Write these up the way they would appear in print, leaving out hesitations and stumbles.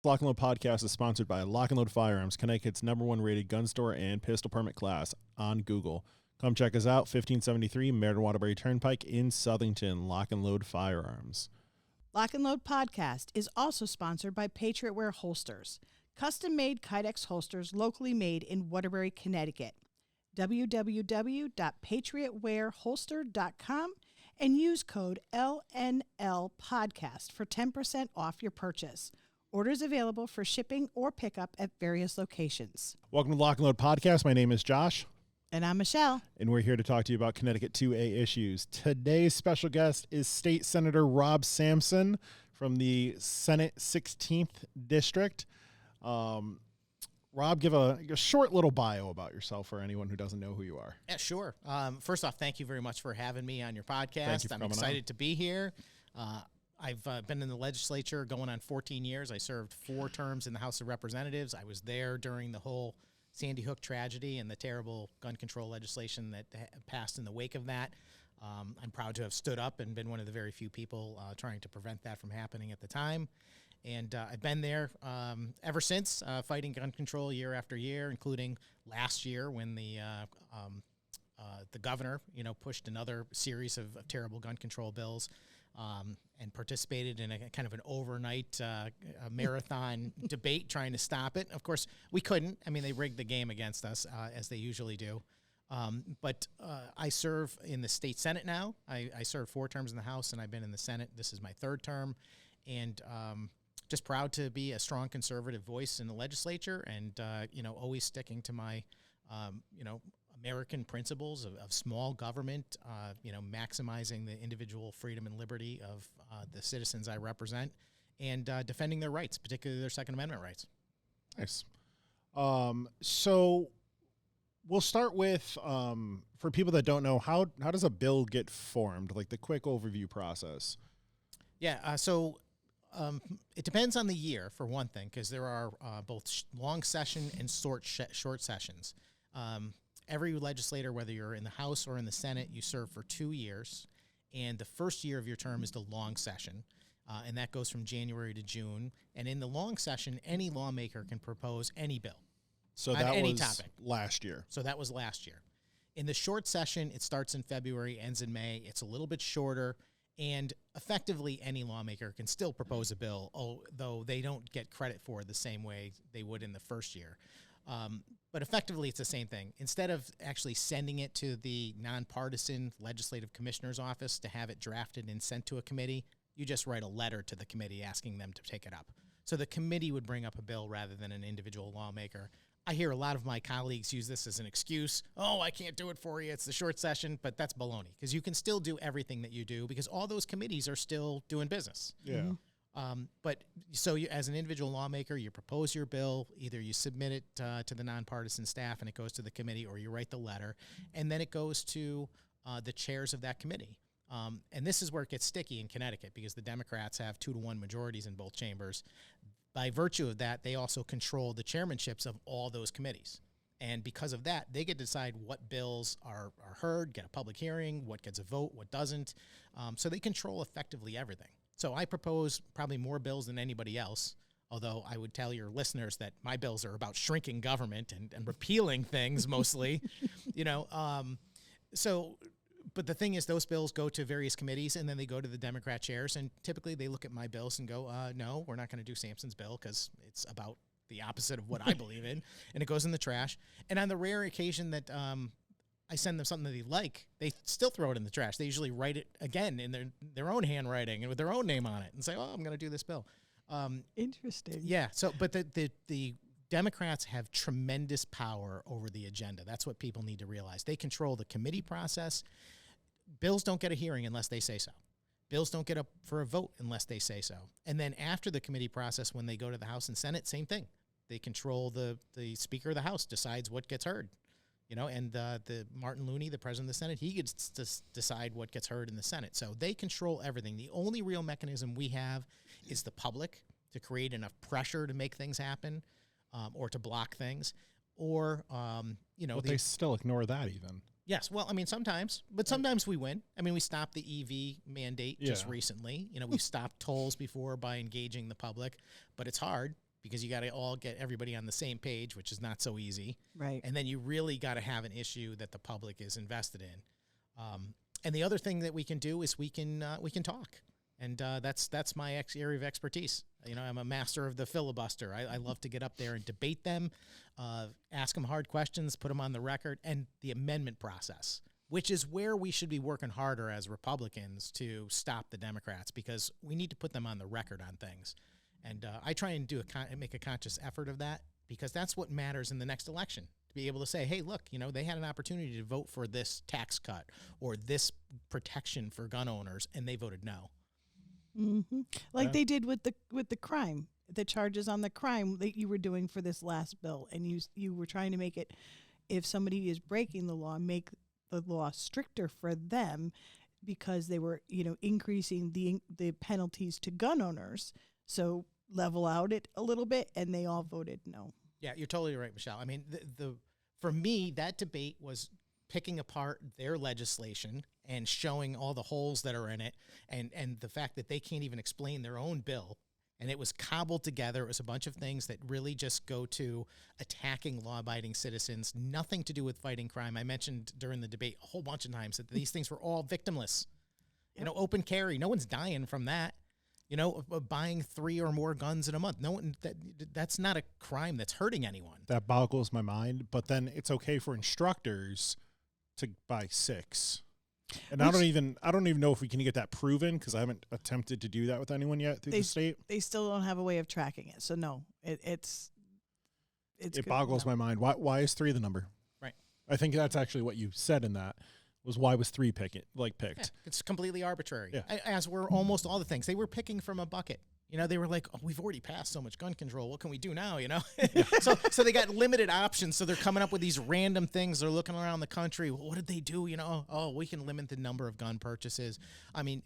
Lock and Load podcast is sponsored by Lock and Load Firearms, Connecticut's #1 rated gun store and pistol permit class on Google. Come check us out, 1573 Meriden Waterbury Turnpike in Southington. Lock and Load Firearms. Lock and Load podcast is also sponsored by Patriot Wear Holsters, custom-made Kydex holsters locally made in Waterbury, Connecticut. www.patriotwearholster.com and use code LNL podcast for 10% off your purchase. Orders available for shipping or pickup at various locations. Welcome to Lock and Load podcast. My name is Josh. And I'm Michelle. And we're here to talk to you about Connecticut 2A issues. Today's special guest is State Senator Rob Sampson from the Senate 16th District. Rob, give a short little bio about yourself for anyone who doesn't know who you are. Yeah, sure. First off, thank you very much for having me on your podcast. Thank you for I'm coming excited on. to be here. I've been in the legislature going on 14 years. I served 4 terms in the House of Representatives. I was there during the whole Sandy Hook tragedy and the terrible gun control legislation that passed in the wake of that. I'm proud to have stood up and been one of the very few people trying to prevent that from happening at the time. And I've been there ever since, fighting gun control year after year, including last year when the governor, pushed another series of terrible gun control bills, and participated in a kind of an overnight marathon debate trying to stop it. Of course, we couldn't. I mean, they rigged the game against us, as they usually do. But I serve in the State Senate now. I served 4 terms in the House, and I've been in the Senate. This is my 3rd term. And just proud to be a strong conservative voice in the legislature and, always sticking to my, American principles of small government, maximizing the individual freedom and liberty of the citizens I represent and defending their rights, particularly their Second Amendment rights. Nice. So we'll start with, for people that don't know, how does a bill get formed, like the quick overview process? Yeah, so it depends on the year, for one thing, because there are both long session and short sessions. Every legislator, whether you're in the House or in the Senate, you serve for 2 years, and the first year of your term is the long session, and that goes from January to June. And in the long session, any lawmaker can propose any bill. So on that any was topic. last year. So that was last year. In the short session, it starts in February, ends in May. It's a little bit shorter, and effectively any lawmaker can still propose a bill, although they don't get credit for it the same way they would in the first year. But effectively, it's the same thing. Instead of actually sending it to the nonpartisan legislative commissioner's office to have it drafted and sent to a committee, you just write a letter to the committee asking them to take it up. So the committee would bring up a bill rather than an individual lawmaker. I hear a lot of my colleagues use this as an excuse. Oh, I can't do it for you. It's the short session, but that's baloney because you can still do everything that you do because all those committees are still doing business. Yeah. Mm-hmm. But so you, as an individual lawmaker, you propose your bill, either you submit it to the nonpartisan staff and it goes to the committee, or you write the letter, and then it goes to the chairs of that committee. And this is where it gets sticky in Connecticut because the Democrats have 2-to-1 majorities in both chambers. By virtue of that, they also control the chairmanships of all those committees. And because of that, they get to decide what bills are heard, get a public hearing, what gets a vote, what doesn't. So they control effectively everything. So I propose probably more bills than anybody else, although I would tell your listeners that my bills are about shrinking government and repealing things mostly, but the thing is those bills go to various committees and then they go to the Democrat chairs, and typically they look at my bills and go, no, we're not going to do Sampson's bill because it's about the opposite of what I believe in, and it goes in the trash. And on the rare occasion that I send them something that they like, they still throw it in the trash. They usually write it again in their own handwriting and with their own name on it and say, oh, I'm going to do this bill. Interesting. Yeah. So, but the Democrats have tremendous power over the agenda. That's what people need to realize. They control the committee process. Bills don't get a hearing unless they say so. Bills don't get up for a vote unless they say so. And then after the committee process, when they go to the House and Senate, same thing. They control the Speaker of the House decides what gets heard. And the Martin Looney, the president of the Senate, he gets to decide what gets heard in the Senate. So they control everything. The only real mechanism we have is the public to create enough pressure to make things happen, or to block things, or But they still ignore that even. Yes, well, I mean, sometimes, but sometimes we win. I mean, we stopped the EV mandate just recently. We've stopped tolls before by engaging the public, but it's hard. because you got to all get everybody on the same page, which is not so easy. Right. And then you really got to have an issue that the public is invested in. And the other thing that we can do is we can talk. And that's my area of expertise. You know, I'm a master of the filibuster. I love to get up there and debate them, ask them hard questions, put them on the record, and the amendment process, which is where we should be working harder as Republicans to stop the Democrats, because we need to put them on the record on things. And I try and make a conscious effort of that, because that's what matters in the next election. To be able to say, hey, look, you know, they had an opportunity to vote for this tax cut or this protection for gun owners, and they voted no. Mm-hmm. Like they did with the crime, the charges on the crime that you were doing for this last bill, and you were trying to make it, if somebody is breaking the law, make the law stricter for them, because they were, you know, increasing the penalties to gun owners. So level out it a little bit, and they all voted no. Yeah, you're totally right, Michelle. I mean, for me, that debate was picking apart their legislation and showing all the holes that are in it, and the fact that they can't even explain their own bill. And it was cobbled together. It was a bunch of things that really just go to attacking law-abiding citizens, nothing to do with fighting crime. I mentioned during the debate a whole bunch of times that these things were all victimless. Yep. You know, open carry, no one's dying from that. You know, buying 3 or more guns in a month, no one, that's not a crime that's hurting anyone. That boggles my mind. But then it's okay for instructors to buy 6. And I don't even know if we can get that proven, because I haven't attempted to do that with anyone yet through the state. They still don't have a way of tracking it. So no, it boggles my mind. Why is 3 the number? Right. I think that's actually what you said in that, was why was 3 picked? Yeah, it's completely arbitrary. Yeah. As were almost all the things. They were picking from a bucket. You know, they were like, oh, we've already passed so much gun control. What can we do now, you know? Yeah. So they got limited options, so they're coming up with these random things. They're looking around the country. Well, what did they do, you know? Oh, we can limit the number of gun purchases. I mean,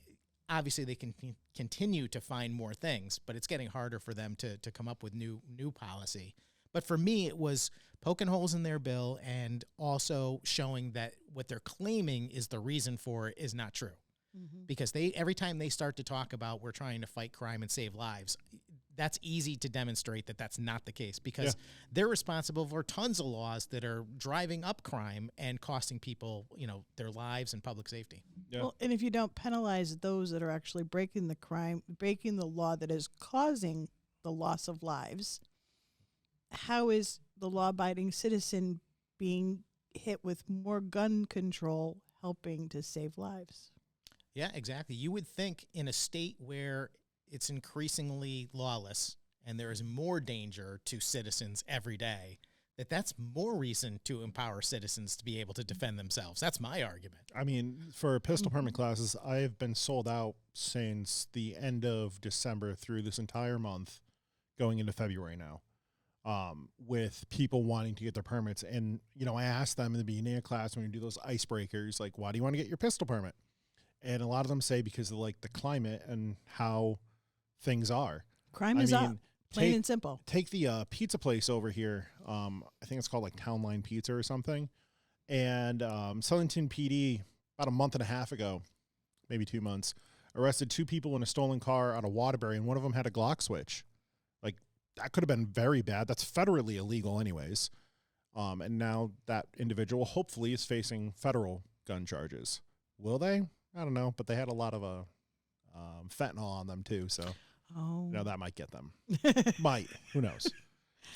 obviously they can continue to find more things, but it's getting harder for them to come up with new policy. But for me, it was poking holes in their bill and also showing that what they're claiming is the reason for it is not true. Mm-hmm. Because every time they start to talk about we're trying to fight crime and save lives, that's easy to demonstrate that that's not the case, because they're responsible for tons of laws that are driving up crime and costing people, you know, their lives and public safety. Yeah. Well, and if you don't penalize those that are actually breaking the law that is causing the loss of lives, how is the law-abiding citizen being hit with more gun control helping to save lives? Yeah, exactly. You would think in a state where it's increasingly lawless and there is more danger to citizens every day, that's more reason to empower citizens to be able to defend themselves. That's my argument. I mean, for pistol permit classes, I have been sold out since the end of December through this entire month, going into February now, with people wanting to get their permits. And, you know, I asked them in the beginning of class when we do those icebreakers, like, why do you want to get your pistol permit? And a lot of them say because of, like, the climate and how things are. Crime is up, plain and simple. Take the pizza place over here. I think it's called, like, Town Line Pizza or something. And Southington PD, about a month and a half ago, maybe 2 months, arrested 2 people in a stolen car out of Waterbury, and one of them had a Glock switch. Like, that could have been very bad. That's federally illegal anyways. And now that individual hopefully is facing federal gun charges. Will they? I don't know, but they had a lot of fentanyl on them too, so you know, that might get them. Might. Who knows?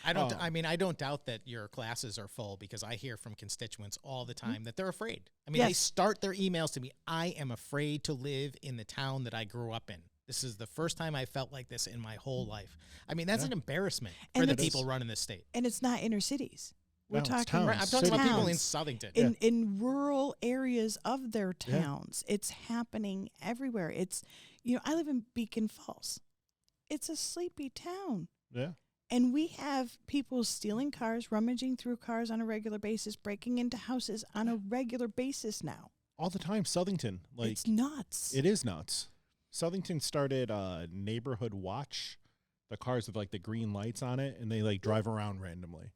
I don't doubt that your classes are full, because I hear from constituents all the time that they're afraid. I mean, they start their emails to me, I am afraid to live in the town that I grew up in. This is the first time I felt like this in my whole life. I mean, that's an embarrassment for the people running this state. And it's not inner cities. We're talking. I'm talking about people in Southington. In rural areas of their towns. Yeah. It's happening everywhere. It's, you know, I live in Beacon Falls. It's a sleepy town. Yeah. And we have people stealing cars, rummaging through cars on a regular basis, breaking into houses on a regular basis now. All the time, Southington. Like, it's nuts. It is nuts. Southington started Neighborhood Watch, the cars with, like, the green lights on it, and they, like, drive around randomly.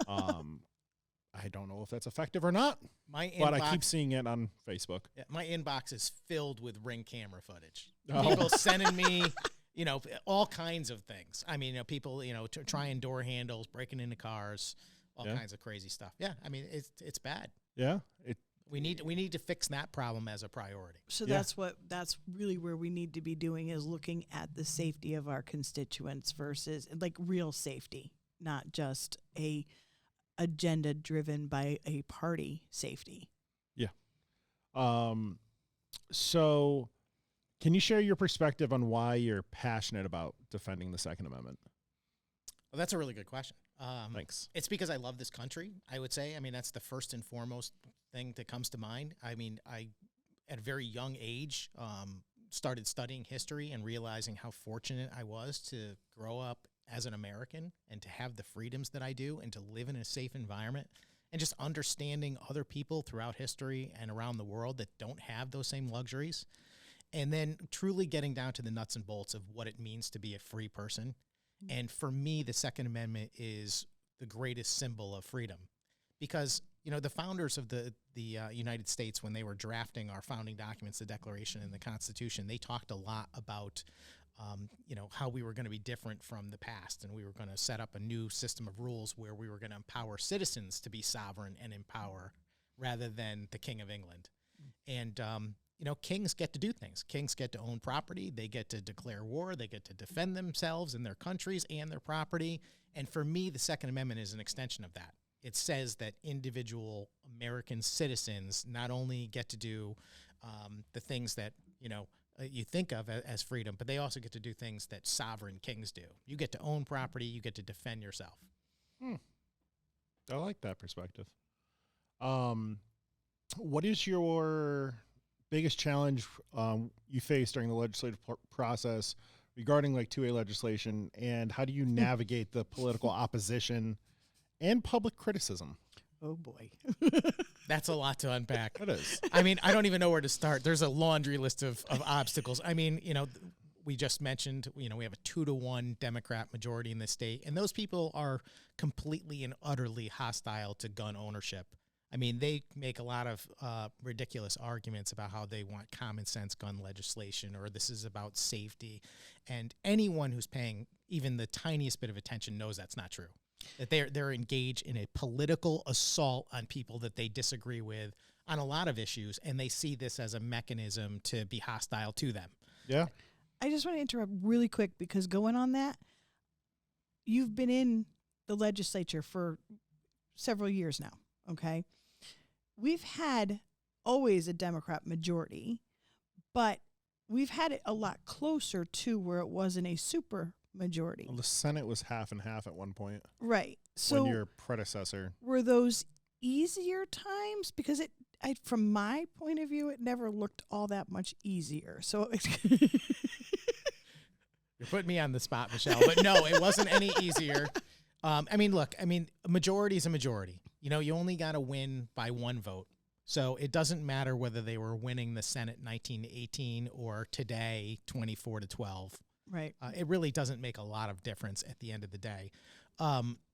I don't know if that's effective or not, but I keep seeing it on Facebook. Yeah, my inbox is filled with Ring camera footage. People sending me, you know, all kinds of things. I mean, you know, people, you know, trying door handles, breaking into cars, all kinds of crazy stuff. Yeah, I mean, it's bad. Yeah, We need to fix that problem as a priority. So that's really where we need to be doing, is looking at the safety of our constituents versus like real safety, not just a agenda driven by a party safety. Yeah. So can you share your perspective on why you're passionate about defending the Second Amendment? Well, that's a really good question. Thanks. It's because I love this country, I would say. I mean, that's the first and foremost thing that comes to mind. I mean, I, at a very young age, started studying history and realizing how fortunate I was to grow up as an American and to have the freedoms that I do and to live in a safe environment, and just understanding other people throughout history and around the world that don't have those same luxuries. And then truly getting down to the nuts and bolts of what it means to be a free person. And for me, the Second Amendment is the greatest symbol of freedom, because, you know, the founders of the United States, when they were drafting our founding documents, the Declaration and the Constitution, they talked a lot about, you know, how we were going to be different from the past, and we were going to set up a new system of rules where we were going to empower citizens to be sovereign and in power rather than the King of England. And, you know, kings get to do things. Kings get to own property. They get to declare war. They get to defend themselves and their countries and their property. And for me, the Second Amendment is an extension of that. It says that individual American citizens not only get to do the things that, you know, you think of as freedom, but they also get to do things that sovereign kings do. You get to own property. You get to defend yourself. I like that perspective. What is your biggest challenge you face during the legislative process regarding like 2A legislation, and how do you navigate the political opposition and public criticism? Oh boy. That's a lot to unpack. It is. I mean, I don't even know where to start. There's a laundry list of obstacles. I mean, you know, we just mentioned, you know, we have a 2-to-1 Democrat majority in the state, and those people are completely and utterly hostile to gun ownership. I mean, they make a lot of ridiculous arguments about how they want common sense gun legislation, or this is about safety. And anyone who's paying even the tiniest bit of attention knows that's not true. That they're engaged in a political assault on people that they disagree with on a lot of issues, and they see this as a mechanism to be hostile to them. Yeah. I just want to interrupt really quick, because going on that, you've been in the legislature for several years now, okay? We've had always a Democrat majority, but we've had it a lot closer to where it wasn't a super majority. Well, the Senate was half and half at one point. Right. So when your predecessor. were those easier times? Because from my point of view, it never looked all that much easier. So You're putting me on the spot, Michelle, but no, it wasn't any easier. I mean, look, a majority is a majority. You know, you only got to win by one vote. So it doesn't matter whether they were winning the Senate in 1918 or today 24-12. right. It really doesn't make a lot of difference at the end of the day.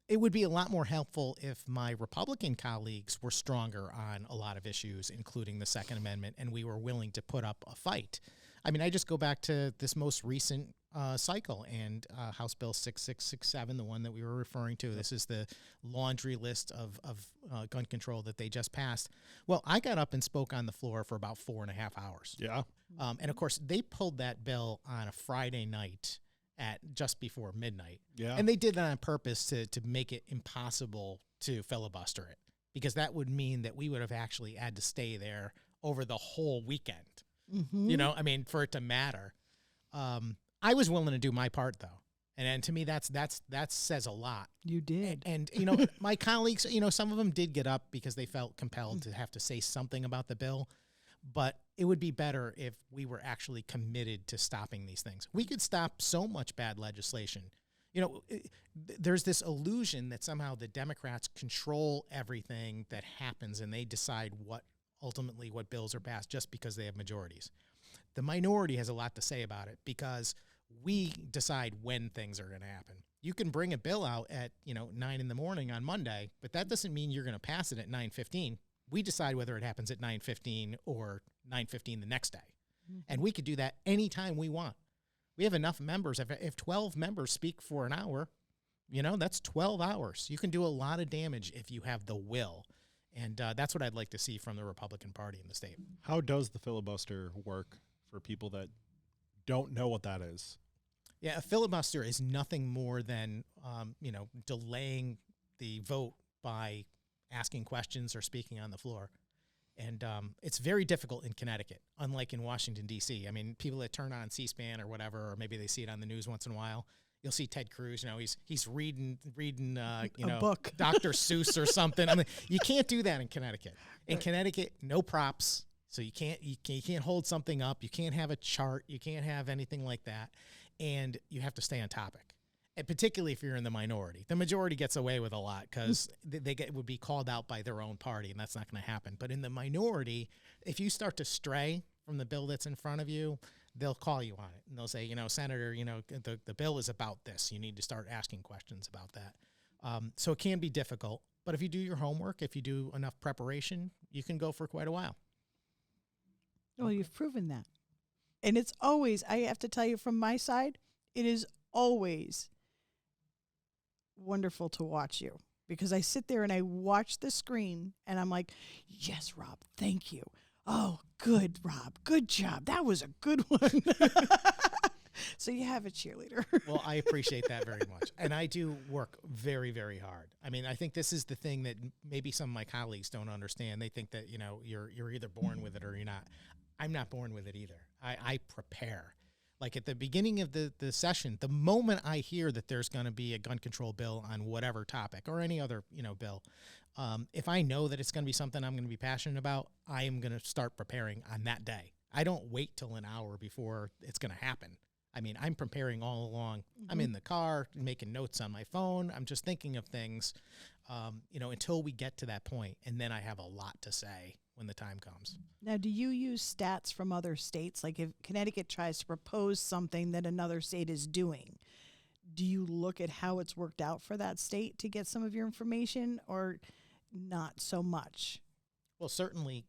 It would be a lot more helpful if my Republican colleagues were stronger on a lot of issues, including the Second Amendment, and we were willing to put up a fight. I mean, I just go back to this most recent cycle and House Bill 6667, the one that we were referring to. This is the laundry list of gun control that they just passed. Well, I got up and spoke on the floor for about 4.5 hours. Yeah. And, of course, they pulled that bill on a Friday night at just before midnight. Yeah. And they did that on purpose to make it impossible to filibuster it, because that would mean that we would have actually had to stay there over the whole weekend. Mm-hmm. You know, I mean, for it to matter. I was willing to do my part, though. And to me, that says a lot. You did. And you know, my colleagues, you know, some of them did get up because they felt compelled to have to say something about the bill. But it would be better if we were actually committed to stopping these things. We could stop so much bad legislation. You know, there's this illusion that somehow the Democrats control everything that happens, and they decide what bills are passed just because they have majorities. The minority has a lot to say about it, because we decide when things are going to happen. You can bring a bill out at 9 in the morning on Monday, but that doesn't mean you're going to pass it at 9:15. We decide whether it happens at 9:15 or 9:15 the next day. Mm-hmm. And we could do that anytime we want. We have enough members. If 12 members speak for an hour, that's 12 hours. You can do a lot of damage if you have the will. And that's what I'd like to see from the Republican Party in the state. How does the filibuster work for people that don't know what that is? Yeah, a filibuster is nothing more than, delaying the vote by asking questions or speaking on the floor. And it's very difficult in Connecticut, unlike in Washington, D.C. I mean, people that turn on C-SPAN or whatever, or maybe they see it on the news once in a while, you'll see Ted Cruz, he's reading a book. Dr. Seuss or something. I mean, you can't do that in Connecticut. In Connecticut, no props. So you can't hold something up. You can't have a chart. You can't have anything like that. And you have to stay on topic. And particularly if you're in the minority. The majority gets away with a lot because would be called out by their own party, and that's not going to happen. But in the minority, if you start to stray from the bill that's in front of you, they'll call you on it. And they'll say, Senator, the bill is about this. You need to start asking questions about that. So it can be difficult. But if you do your homework, if you do enough preparation, you can go for quite a while. Well, you've proven that. And it's always, I have to tell you from my side, it is always wonderful to watch you, because I sit there and I watch the screen and I'm like, yes, Rob, thank you. Oh, good, Rob. Good job. That was a good one. So you have a cheerleader. Well, I appreciate that very much. And I do work very, very hard. I mean, I think this is the thing that maybe some of my colleagues don't understand. They think that, you're either born with it or you're not. I'm not born with it either. I prepare. Like at the beginning of the session, the moment I hear that there's going to be a gun control bill on whatever topic or any other, bill, if I know that it's going to be something I'm going to be passionate about, I am going to start preparing on that day. I don't wait till an hour before it's going to happen. I mean, I'm preparing all along. Mm-hmm. I'm in the car making notes on my phone. I'm just thinking of things, until we get to that point. And then I have a lot to say when the time comes. Now, do you use stats from other states? Like if Connecticut tries to propose something that another state is doing, do you look at how it's worked out for that state to get some of your information, or not so much? Well, certainly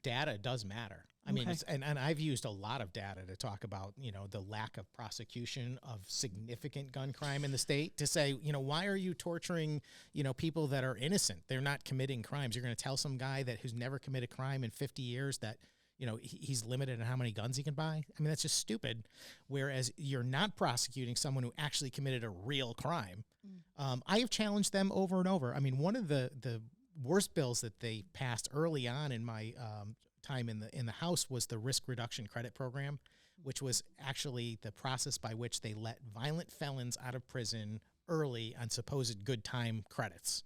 data does matter. I mean, and I've used a lot of data to talk about, the lack of prosecution of significant gun crime in the state, to say, why are you torturing, people that are innocent? They're not committing crimes. You're going to tell some guy who's never committed crime in 50 years that, he's limited in how many guns he can buy. I mean, that's just stupid. Whereas you're not prosecuting someone who actually committed a real crime. I have challenged them over and over. I mean, one of the worst bills that they passed early on in my time in the House was the risk reduction credit program, which was actually the process by which they let violent felons out of prison early on supposed good time credits.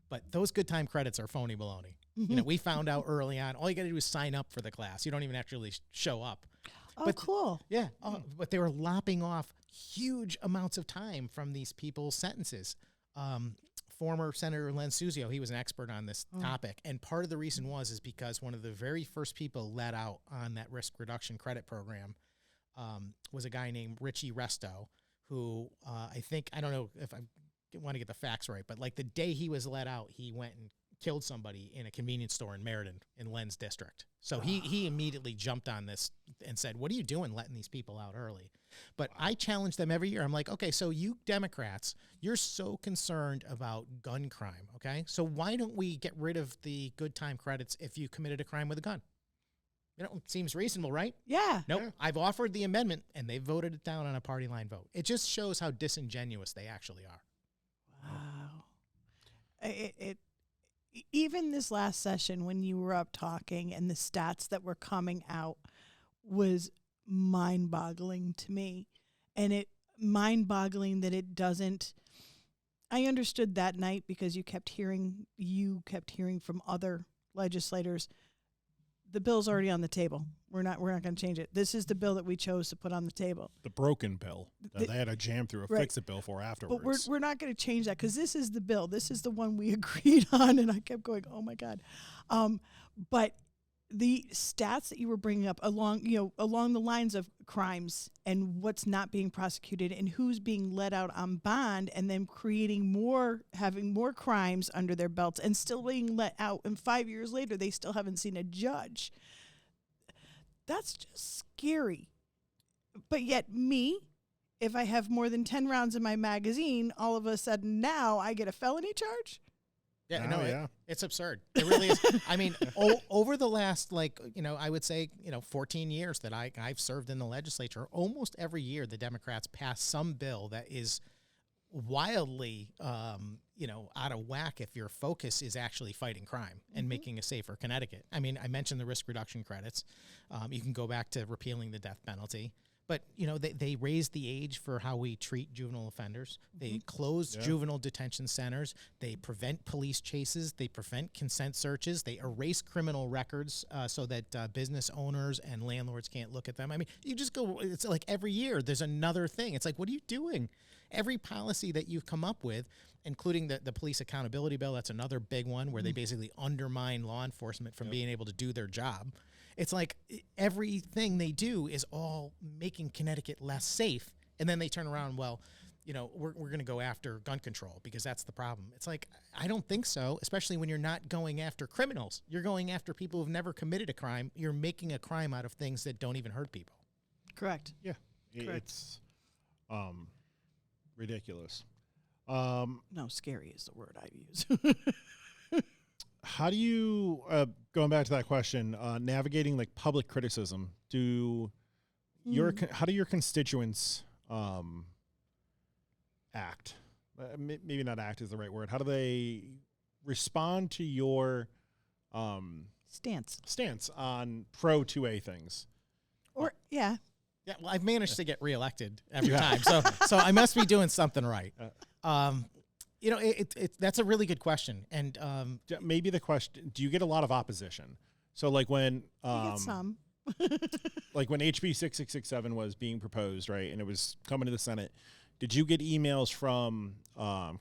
But those good time credits are phony baloney. Mm-hmm. We found out early on, all you got to do is sign up for the class. You don't even actually show up. Oh, but, cool. Yeah. But they were lopping off huge amounts of time from these people's sentences. Former Senator Len Suzio, he was an expert on this topic. And part of the reason is because one of the very first people let out on that risk reduction credit program was a guy named Richie Resto, who I don't know if I want to get the facts right, but like the day he was let out, he went and killed somebody in a convenience store in Meriden in Len's district. So he immediately jumped on this and said, what are you doing letting these people out early? But I challenge them every year. I'm like, okay, so you Democrats, you're so concerned about gun crime, okay? So why don't we get rid of the good time credits if you committed a crime with a gun? It seems reasonable, right? Yeah. Nope. Yeah. I've offered the amendment, and they voted it down on a party line vote. It just shows how disingenuous they actually are. Wow. Even this last session when you were up talking and the stats that were coming out was mind-boggling to me. And it mind-boggling that it doesn't. I understood that night because you kept hearing from other legislators, the bill's already on the table. We're not going to change it. This is the bill that we chose to put on the table. The broken bill that they had to jam through a fix-it bill for afterwards. But we're not going to change that because this is the bill. This is the one we agreed on. And I kept going, oh my God. But the stats that you were bringing up along the lines of crimes and what's not being prosecuted and who's being let out on bond and then having more crimes under their belts and still being let out. And 5 years later, they still haven't seen a judge. That's just scary. But yet me, if I have more than 10 rounds in my magazine, all of a sudden now I get a felony charge? Yeah, Oh, no, yeah. it's absurd. It really is. I mean, over the last, I would say, 14 years that I've served in the legislature, almost every year the Democrats pass some bill that is wildly, out of whack if your focus is actually fighting crime and making a safer Connecticut. I mean, I mentioned the risk reduction credits. You can go back to repealing the death penalty. But, they raised the age for how we treat juvenile offenders. They close juvenile detention centers. They prevent police chases. They prevent consent searches. They erase criminal records so that business owners and landlords can't look at them. I mean, you just go, it's like every year there's another thing. It's like, what are you doing? Every policy that you've come up with, including the police accountability bill, that's another big one where they basically undermine law enforcement from being able to do their job. It's like everything they do is all making Connecticut less safe. And then they turn around, well, we're going to go after gun control because that's the problem. It's like, I don't think so, especially when you're not going after criminals. You're going after people who've never committed a crime. You're making a crime out of things that don't even hurt people. Correct. Yeah. Correct. It's ridiculous. No, scary is the word I use. How do you, going back to that question, navigating like public criticism, how do your constituents act? Maybe not act is the right word. How do they respond to your stance on pro 2A things? Or, yeah. Yeah, well, I've managed to get reelected every time, so I must be doing something right. That's a really good question, and maybe the question: do you get a lot of opposition? So, like when I get some, like when HB 6667 was being proposed, right, and it was coming to the Senate, did you get emails from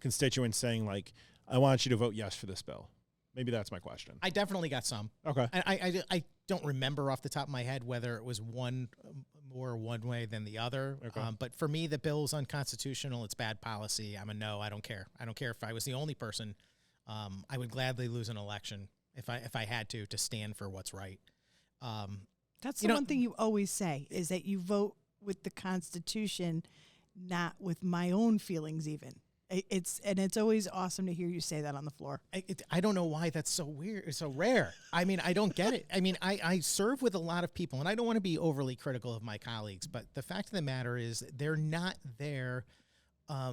constituents saying like, "I want you to vote yes for this bill"? Maybe that's my question. I definitely got some. Okay, and I don't remember off the top of my head whether it was one more one way than the other. Okay. But for me, the bill's unconstitutional. It's bad policy. I'm a no. I don't care. I don't care if I was the only person. I would gladly lose an election if I had to stand for what's right. That's the one thing you always say is that you vote with the Constitution, not with my own feelings even. It's always awesome to hear you say that on the floor. I don't know why that's so weird. It's so rare. I mean, I don't get it. I mean, I serve with a lot of people, and I don't want to be overly critical of my colleagues, but the fact of the matter is they're not there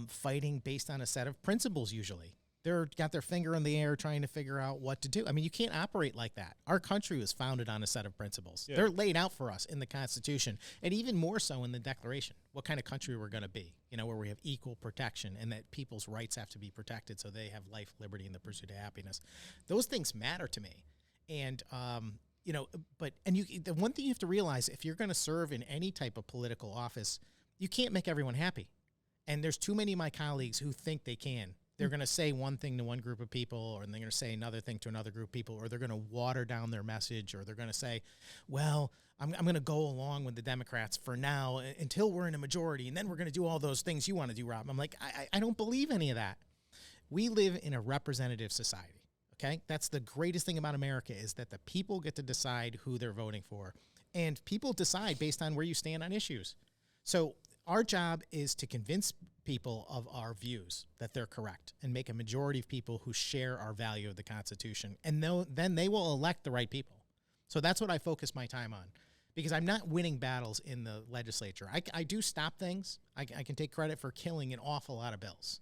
fighting based on a set of principles usually. They're got their finger in the air trying to figure out what to do. I mean, you can't operate like that. Our country was founded on a set of principles. Yeah. They're laid out for us in the Constitution, and even more so in the Declaration, what kind of country we're going to be, where we have equal protection and that people's rights have to be protected so they have life, liberty, and the pursuit of happiness. Those things matter to me. And, the one thing you have to realize, if you're going to serve in any type of political office, you can't make everyone happy. And there's too many of my colleagues who think they can. They're going to say one thing to one group of people, or they're going to say another thing to another group of people, or they're going to water down their message, or they're going to say, well, I'm going to go along with the Democrats for now until we're in a majority, and then we're going to do all those things you want to do, Rob. I'm like, I don't believe any of that. We live in a representative society, okay? That's the greatest thing about America is that the people get to decide who they're voting for, and people decide based on where you stand on issues. So our job is to convince people of our views that they're correct and make a majority of people who share our value of the Constitution. And then they will elect the right people. So that's what I focus my time on, because I'm not winning battles in the legislature. I do stop things. I can take credit for killing an awful lot of bills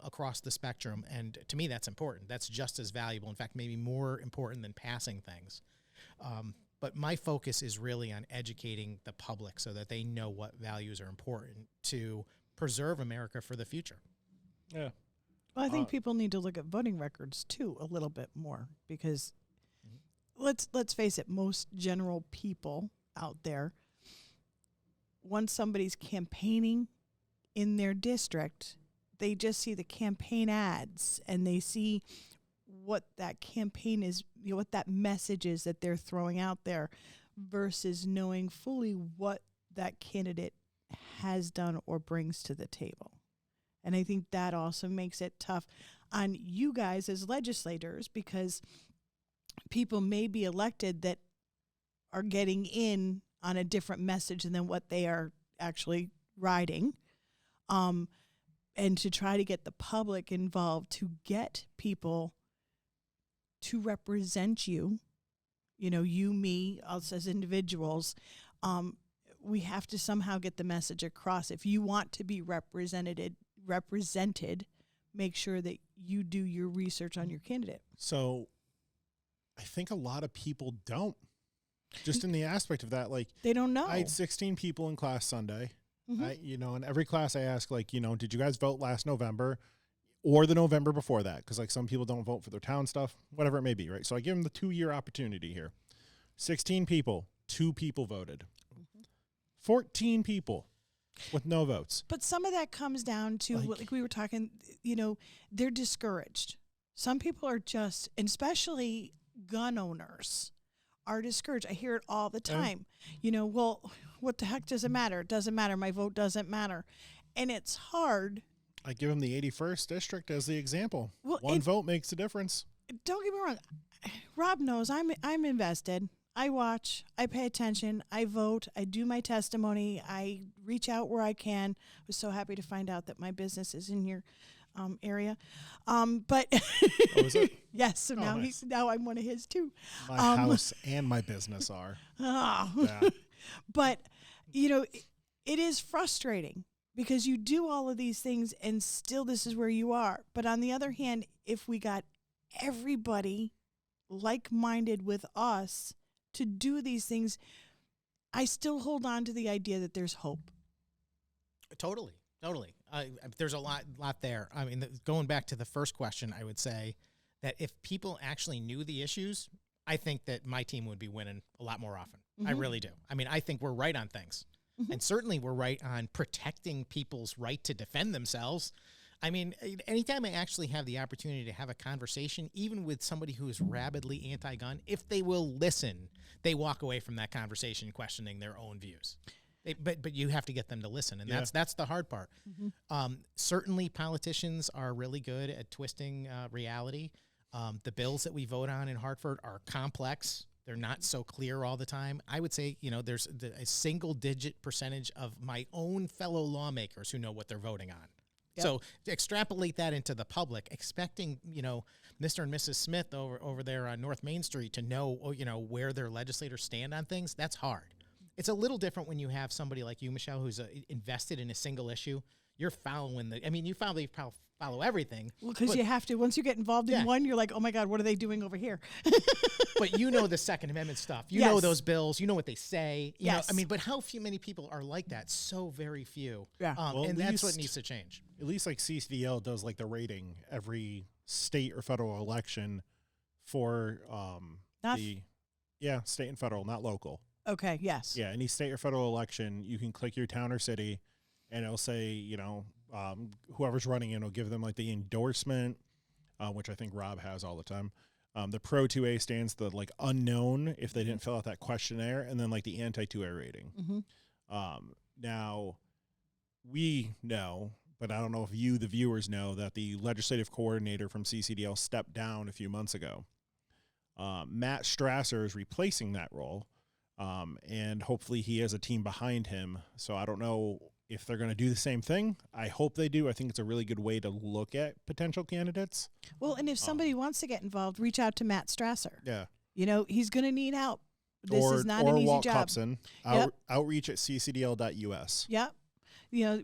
across the spectrum. And to me, that's important. That's just as valuable. In fact, maybe more important than passing things. But my focus is really on educating the public so that they know what values are important to preserve America for the future. Yeah. Well, I think people need to look at voting records too a little bit more, because let's face it, most general people out there, once somebody's campaigning in their district, they just see the campaign ads and they see what that campaign is, what that message is that they're throwing out there, versus knowing fully what that candidate has done or brings to the table. And I think that also makes it tough on you guys as legislators, because people may be elected that are getting in on a different message than what they are actually riding. and to try to get the public involved, to get people to represent you, you, me, us as individuals. We have to somehow get the message across. If you want to be represented, make sure that you do your research on your candidate. So I think a lot of people don't. Just in the aspect of that, like, they don't know. I had 16 people in class Sunday. Mm-hmm. In every class I ask, like, did you guys vote last November or the November before that? Because, like, some people don't vote for their town stuff, whatever it may be, right? So I give them the 2-year opportunity here. 16 people, 2 people voted. 14 people with no votes. But some of that comes down to, like we were talking, they're discouraged. Some people are just, and especially gun owners, are discouraged. I hear it all the time. Well, what the heck does it matter? It doesn't matter. My vote doesn't matter. And it's hard. I give them the 81st district as the example. Well, One vote makes a difference. Don't get me wrong. Rob knows I'm invested. I watch. I pay attention. I vote. I do my testimony. I reach out where I can. I was so happy to find out that my business is in your area. But Oh, is it? yes, so now nice. now I'm one of his too. My house and my business are. Yeah. But it is frustrating because you do all of these things and still this is where you are. But on the other hand, if we got everybody like-minded with us to do these things, I still hold on to the idea that there's hope. Totally. There's a lot there. I mean, going back to the first question, I would say that if people actually knew the issues, I think that my team would be winning a lot more often. I really do. I mean, I think we're right on things. And certainly we're right on protecting people's right to defend themselves. I mean, anytime I actually have the opportunity to have a conversation, even with somebody who is rabidly anti-gun, if they will listen, they walk away from that conversation questioning their own views. But you have to get them to listen, and that's the hard part. Certainly, politicians are really good at twisting reality. The bills that we vote on in Hartford are complex. They're not so clear all the time. I would say, there's a single-digit percentage of my own fellow lawmakers who know what they're voting on. Yep. So to extrapolate that into the public, expecting, Mr. and Mrs. Smith over there on North Main Street to know, where their legislators stand on things, that's hard. It's a little different when you have somebody like you, Michele, who's invested in a single issue. You're following you probably follow everything. Well, because you have to. Once you get involved in one, you're like, oh my God, what are they doing over here? But the Second Amendment stuff. You know those bills. You know what they say. You know, but how many people are like that? So very few. Yeah. And that's what needs to change. At least like CCDL does like the rating every state or federal election for state and federal, not local. Okay, yes. Yeah, any state or federal election, you can click your town or city, and it'll say, whoever's running it will give them like the endorsement, which I think Rob has all the time. The Pro 2A stands the like unknown if they didn't fill out that questionnaire, and then like the anti-2A rating. Now, we know, but I don't know if you, the viewers, know that the legislative coordinator from CCDL stepped down a few months ago. Matt Strasser is replacing that role. And hopefully he has a team behind him. So I don't know if they're going to do the same thing. I hope they do. I think it's a really good way to look at potential candidates. Well, and if somebody wants to get involved, reach out to Matt Strasser. Yeah. He's going to need help. This is not an easy Walt job. Cupson, outreach at ccdl.us. Yep.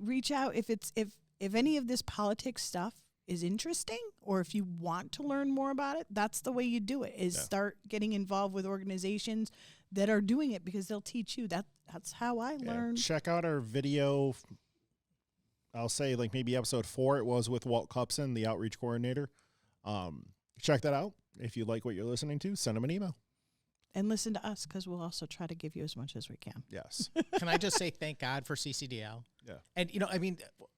Reach out if any of this politics stuff is interesting, or if you want to learn more about it, that's the way you do it, is start getting involved with organizations that are doing it, because they'll teach you. That's how I learned. Check out our video. I'll say like maybe episode 4, it was with Walt Cupson, the outreach coordinator. Check that out. If you like what you're listening to, send him an email. And listen to us, because we'll also try to give you as much as we can. Yes. Can I just say thank God for CCDL? Yeah. And,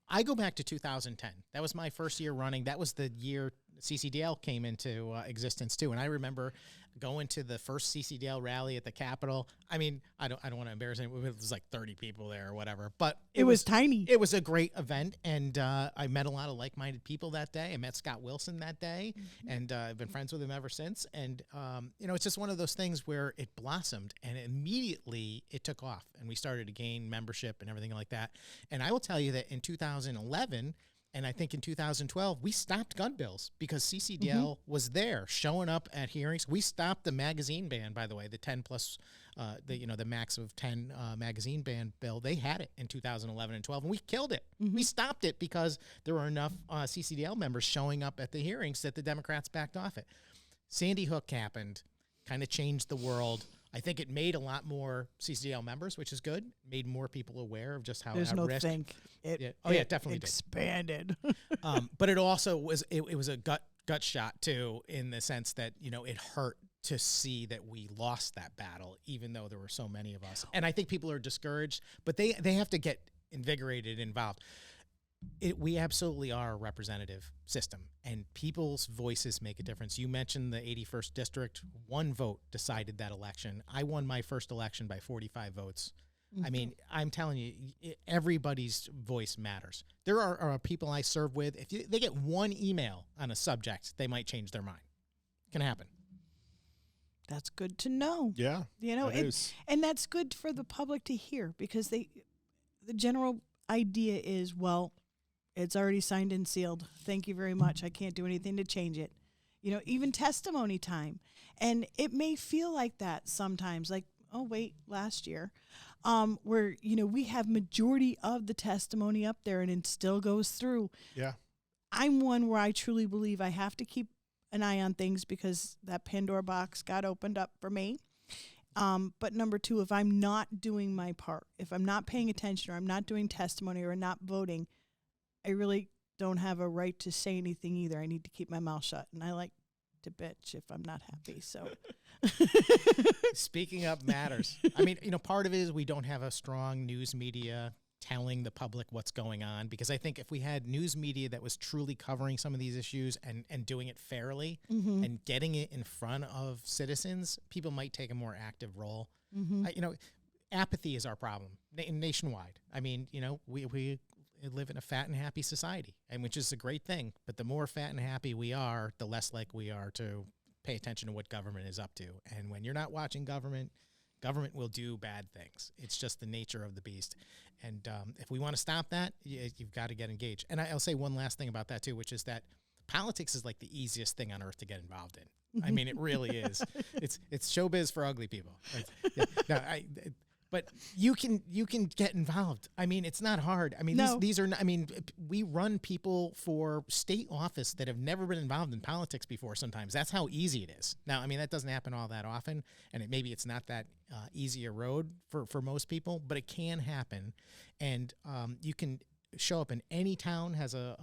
I go back to 2010. That was my first year running. That was the year CCDL came into existence too. And I remember going to the first CCDL rally at the Capitol. I mean, I don't want to embarrass anyone. It was like 30 people there or whatever, but it was tiny. It was a great event, and I met a lot of like-minded people that day. I met Scott Wilson that day, and I've been friends with him ever since. And it's just one of those things where it blossomed, and immediately it took off, and we started to gain membership and everything like that. And I will tell you that in 2011. And I think in 2012, we stopped gun bills because CCDL was there showing up at hearings. We stopped the magazine ban, by the way, the 10 plus, the max of 10 magazine ban bill. They had it in 2011 and 12, and we killed it. We stopped it because there were enough CCDL members showing up at the hearings that the Democrats backed off it. Sandy Hook happened, kind of changed the world. I think it made a lot more CCDL members, which is good. Made more people aware of just how There's at no risk. think. It Definitely expanded. But it also was it was a gut shot too, in the sense that it hurt to see that we lost that battle, even though there were so many of us. And I think people are discouraged, but they have to get invigorated, involved. We absolutely are a representative system, and people's voices make a difference. You mentioned the 81st district. One vote decided that election. I won my first election by 45 votes. I mean, I'm telling you, everybody's voice matters. There are people I serve with. If they get one email on a subject, they might change their mind. It can happen. That's good to know. Yeah, it is. And that's good for the public to hear, because the general idea is, well, it's already signed and sealed. Thank you very much. I can't do anything to change it. Even testimony time. And it may feel like that sometimes, like, oh, wait, last year, where, we have majority of the testimony up there and it still goes through. Yeah. I'm one where I truly believe I have to keep an eye on things, because that Pandora box got opened up for me. But number two, if I'm not doing my part, if I'm not paying attention, or I'm not doing testimony, or not voting, I really don't have a right to say anything either. I need to keep my mouth shut, and I like to bitch if I'm not happy. So speaking up matters. I mean, part of it is we don't have a strong news media telling the public what's going on, because I think if we had news media that was truly covering some of these issues and doing it fairly and getting it in front of citizens, people might take a more active role. Apathy is our problem nationwide. I mean, we live in a fat and happy society, and which is a great thing. But the more fat and happy we are, the less likely we are to pay attention to what government is up to. And when you're not watching government will do bad things. It's just the nature of the beast. And if we want to stop that, you've got to get engaged. And I'll say one last thing about that too, which is that politics is like the easiest thing on earth to get involved in. I mean, it really is. It's showbiz for ugly people. But you can get involved. I mean, it's not hard. I mean, these are not, I mean, we run people for state office that have never been involved in politics before sometimes. That's how easy it is. Now, I mean, that doesn't happen all that often, and maybe it's not that easy a road for most people, but it can happen. And you can show up in any town, has a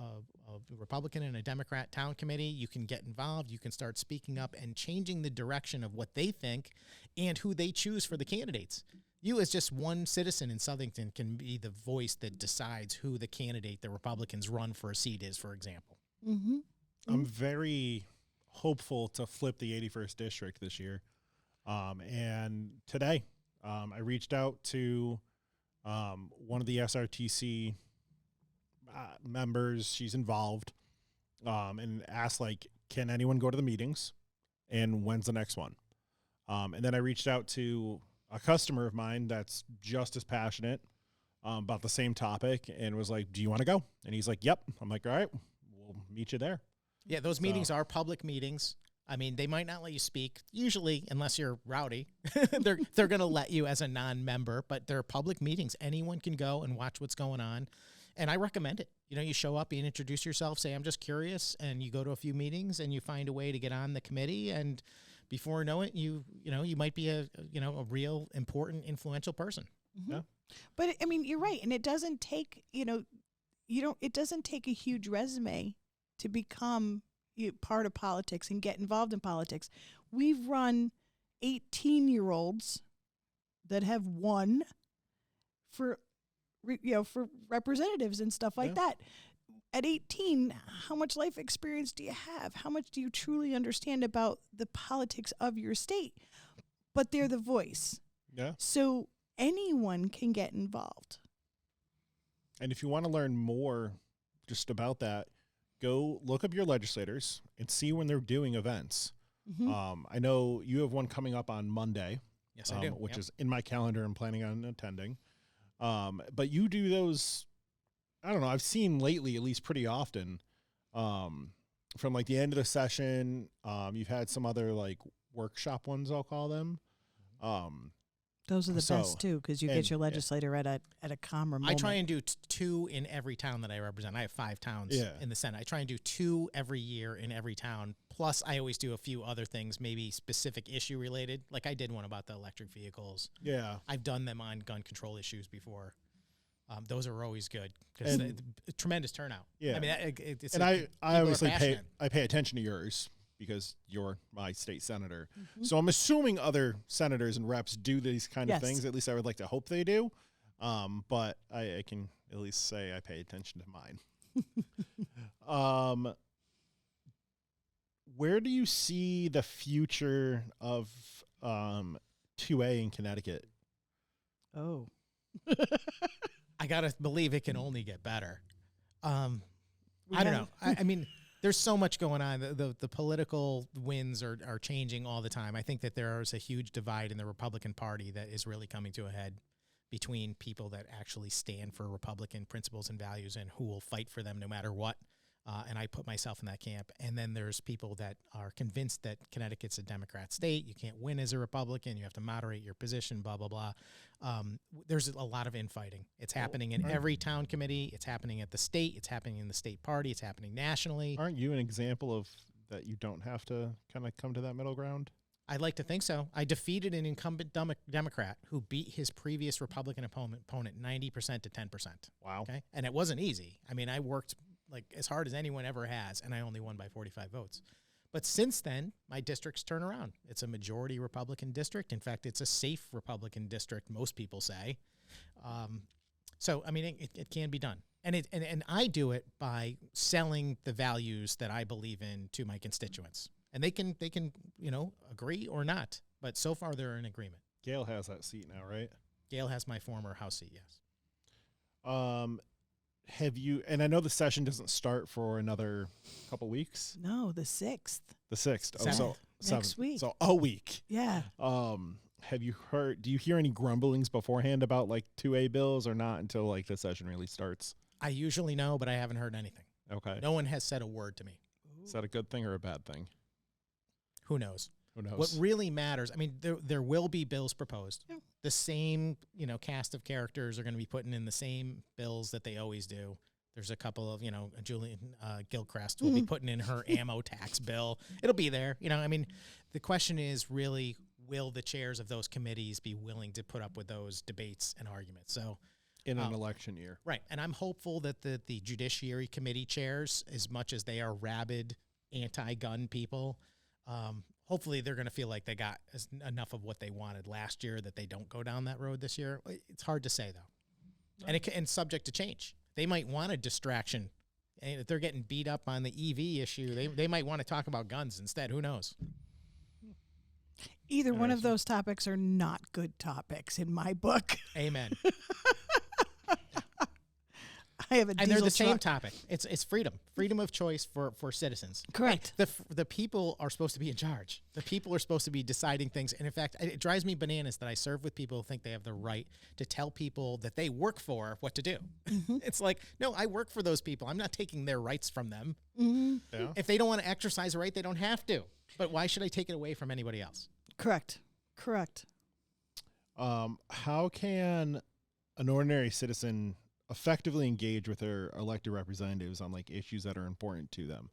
Republican and a Democrat town committee. You can get involved. You can start speaking up and changing the direction of what they think and who they choose for the candidates. You, as just one citizen in Southington, can be the voice that decides who the candidate the Republicans run for a seat is, for example. I'm very hopeful to flip the 81st district this year. And today, I reached out to one of the SRTC members. She's involved, and asked, like, can anyone go to the meetings, and when's the next one? And then I reached out to a customer of mine that's just as passionate about the same topic, and was like, do you want to go? And he's like, yep. I'm like, all right, we'll meet you there. Yeah, those meetings are public meetings. I mean, they might not let you speak, usually, unless you're rowdy. they're going to let you as a non-member, but they're public meetings. Anyone can go and watch what's going on, and I recommend it. You show up, you introduce yourself, say, I'm just curious, and you go to a few meetings, and you find a way to get on the committee, and before you know it, you might be a real important, influential person. Yeah. But I mean, you're right, and it doesn't take it doesn't take a huge resume to become part of politics and get involved in politics. We've run 18-year-olds that have won for representatives and stuff like that. at 18, how much life experience do you have? How much do you truly understand about the politics of your state? But they're the voice. Yeah. So anyone can get involved. And if you want to learn more just about that, go look up your legislators and see when they're doing events. Mm-hmm. I know you have one coming up on Monday. Yes, I do. Which is in my calendar. I'm planning on attending. But you do those, I don't know, I've seen lately, at least pretty often, from like the end of the session. You've had some other like workshop ones, I'll call them. Those are the best too, because you get your legislator at a calmer moment. I try and do 2 in every town that I represent. I have 5 towns in the Senate. I try and do 2 every year in every town. Plus, I always do a few other things, maybe specific issue related. Like I did one about the electric vehicles. Yeah, I've done them on gun control issues before. Those are always good because tremendous turnout. Yeah, I mean, it's and I obviously pay attention to yours, because you're my state senator. Mm-hmm. So I'm assuming other senators and reps do these kind of things. At least I would like to hope they do. But I can at least say I pay attention to mine. Where do you see the future of 2A in Connecticut? Oh. I got to believe it can only get better. I don't know. I mean, there's so much going on. The political winds are changing all the time. I think that there is a huge divide in the Republican Party that is really coming to a head between people that actually stand for Republican principles and values and who will fight for them no matter what. And I put myself in that camp. And then there's people that are convinced that Connecticut's a Democrat state. You can't win as a Republican. You have to moderate your position, blah, blah, blah. There's a lot of infighting. It's happening in every town committee. It's happening at the state. It's happening in the state party. It's happening nationally. Aren't you an example of that you don't have to kind of come to that middle ground? I'd like to think so. I defeated an incumbent Democrat who beat his previous Republican opponent 90% to 10%. Wow. Okay? And it wasn't easy. I mean, I worked like as hard as anyone ever has, and I only won by 45 votes. But since then, my district's turned around. It's a majority Republican district. In fact, it's a safe Republican district, most people say. So, I mean, it can be done. And I do it by selling the values that I believe in to my constituents. And they can agree or not. But so far, they're in agreement. Gail has that seat now, right? Gail has my former House seat, yes. Have you, and I know the session doesn't start for another couple weeks. No, the 6th. The 6th. Oh, so next week. So a week. Yeah. Do you hear any grumblings beforehand about like 2A bills or not until like the session really starts? I usually know, but I haven't heard anything. Okay. No one has said a word to me. Is that a good thing or a bad thing? Who knows? Who knows? What really matters, I mean, there will be bills proposed. Yeah. The same, cast of characters are going to be putting in the same bills that they always do. There's a couple of, Julian Gilchrist will be putting in her ammo tax bill. It'll be there. I mean, the question is really, will the chairs of those committees be willing to put up with those debates and arguments? So, in an election year. Right. And I'm hopeful that the Judiciary Committee chairs, as much as they are rabid anti-gun people, hopefully they're going to feel like they got enough of what they wanted last year that they don't go down that road this year. It's hard to say, though. No. And subject to change. They might want a distraction. And if they're getting beat up on the EV issue, they might want to talk about guns instead. Who knows? Either one of those topics are not good topics in my book. Amen. I have a and they're the same topic. It's freedom of choice for citizens. Correct. The people are supposed to be in charge. The people are supposed to be deciding things. And in fact, it drives me bananas that I serve with people who think they have the right to tell people that they work for what to do. Mm-hmm. It's like, no, I work for those people. I'm not taking their rights from them. Mm-hmm. Yeah. If they don't want to exercise a right, they don't have to. But why should I take it away from anybody else? Correct. How can an ordinary citizen effectively engage with their elected representatives on like issues that are important to them?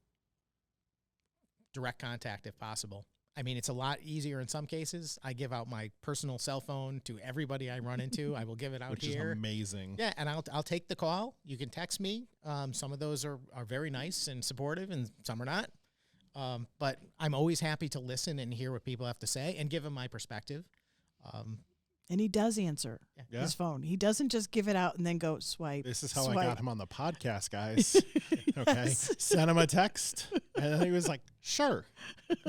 Direct contact if possible. I mean, it's a lot easier in some cases. I give out my personal cell phone to everybody I run into. I will give it out Which here. Which is amazing. Yeah, and I'll take the call. You can text me. Some of those are very nice and supportive, and some are not. But I'm always happy to listen and hear what people have to say and give them my perspective. And he does answer his phone. He doesn't just give it out and then go swipe. This is how swipe. I got him on the podcast, guys. Okay. Yes. Sent him a text, and then he was like, sure.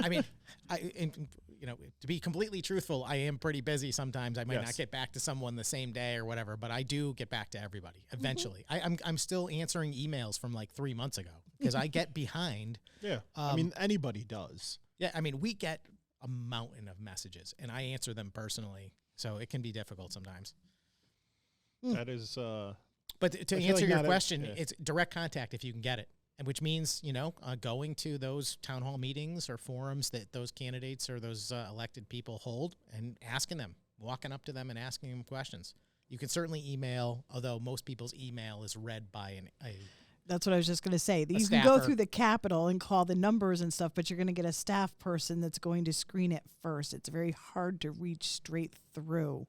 I mean, to be completely truthful, I am pretty busy sometimes. I might not get back to someone the same day or whatever, but I do get back to everybody eventually. I'm still answering emails from like 3 months ago because I get behind. Yeah. I mean, anybody does. Yeah. I mean, we get a mountain of messages, and I answer them personally, so it can be difficult sometimes. That is. But to answer your question, it's direct contact if you can get it. And which means, going to those town hall meetings or forums that those candidates or those elected people hold and asking them, walking up to them and asking them questions. You can certainly email, although most people's email is read by That's what I was just going to say. You staffer. can go through the Capitol and call the numbers and stuff, but you're going to get a staff person that's going to screen it first. It's very hard to reach straight through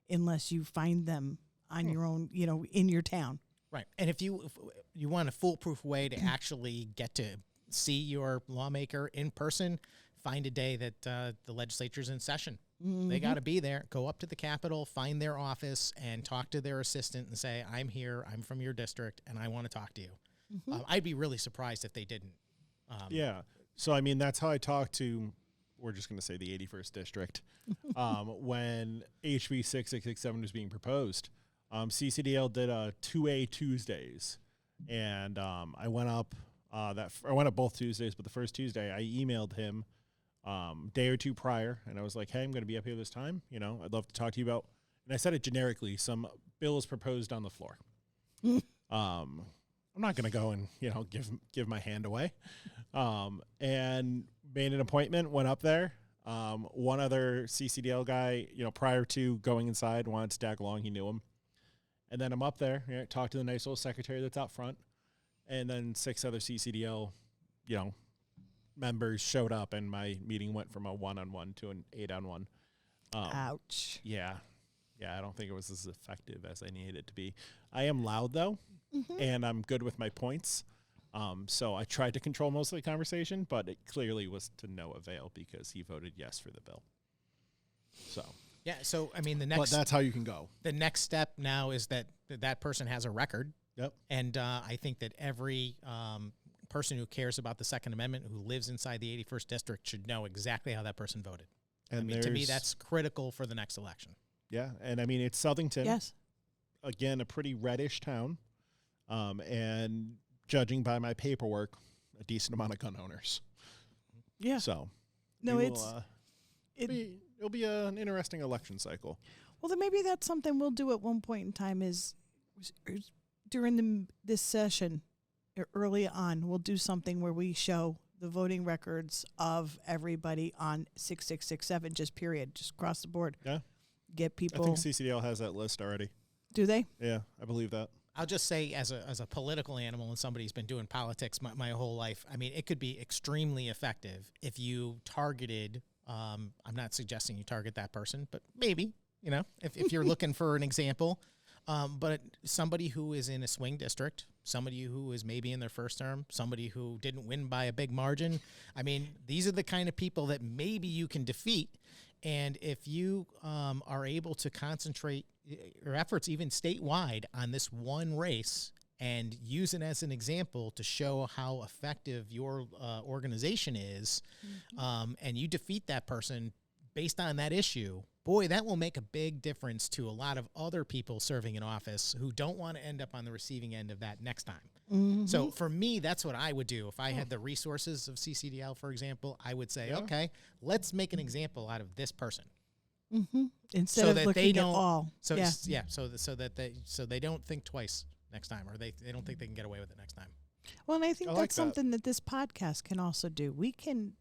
unless you find them on your own, in your town. Right. And if you want a foolproof way to actually get to see your lawmaker in person, find a day that the legislature's in session. They got to be there. Go up to the Capitol, find their office, and talk to their assistant and say, I'm here, I'm from your district, and I want to talk to you. I'd be really surprised if they didn't. Yeah. So, I mean, that's how I talked to, we're just going to say the 81st district, when HB 6667 was being proposed. CCDL did 2A Tuesdays, and I went up both Tuesdays, but the first Tuesday I emailed him day or two prior, and I was like, hey, I'm going to be up here this time. I'd love to talk to you about, and I said it generically, some bills proposed on the floor. I'm not going to go and, give my hand away. And made an appointment, went up there. One other CCDL guy, prior to going inside, wanted to tag along. He knew him. And then I'm up there, talk to the nice little secretary that's out front. And then 6 other CCDL, members showed up, and my meeting went from a 1-on-1 to an 8-on-1. Ouch. Yeah. Yeah, I don't think it was as effective as I needed it to be. I am loud, though, and I'm good with my points. So I tried to control most of the conversation, but it clearly was to no avail because he voted yes for the bill. So... Yeah, so, I mean, But that's how you can go. The next step now is that person has a record. Yep. And I think that every person who cares about the Second Amendment who lives inside the 81st District should know exactly how that person voted. And to me, that's critical for the next election. Yeah, and I mean, it's Southington. Yes. Again, a pretty reddish town. And judging by my paperwork, a decent amount of gun owners. Yeah. So, it'll be an interesting election cycle. Well, then maybe that's something we'll do at one point in time is during this session, early on, we'll do something where we show the voting records of everybody on 6667, just period, just across the board. Yeah. Get people. I think CCDL has that list already. Do they? Yeah, I believe that. I'll just say as a political animal and somebody who's been doing politics my whole life, I mean, it could be extremely effective if you targeted, I'm not suggesting you target that person, but maybe, if you're looking for an example, but somebody who is in a swing district, somebody who is maybe in their first term, somebody who didn't win by a big margin. I mean, these are the kind of people that maybe you can defeat. And if you are able to concentrate your efforts even statewide on this one race and use it as an example to show how effective your organization is, and you defeat that person based on that issue, boy, that will make a big difference to a lot of other people serving in office who don't want to end up on the receiving end of that next time. So for me, that's what I would do. If I had the resources of CCDL, for example, I would say, okay, let's make an example out of this person. Instead of looking at all. So they don't think twice next time, or they don't think they can get away with it next time. Well, and I think that's something that this podcast can also do. We can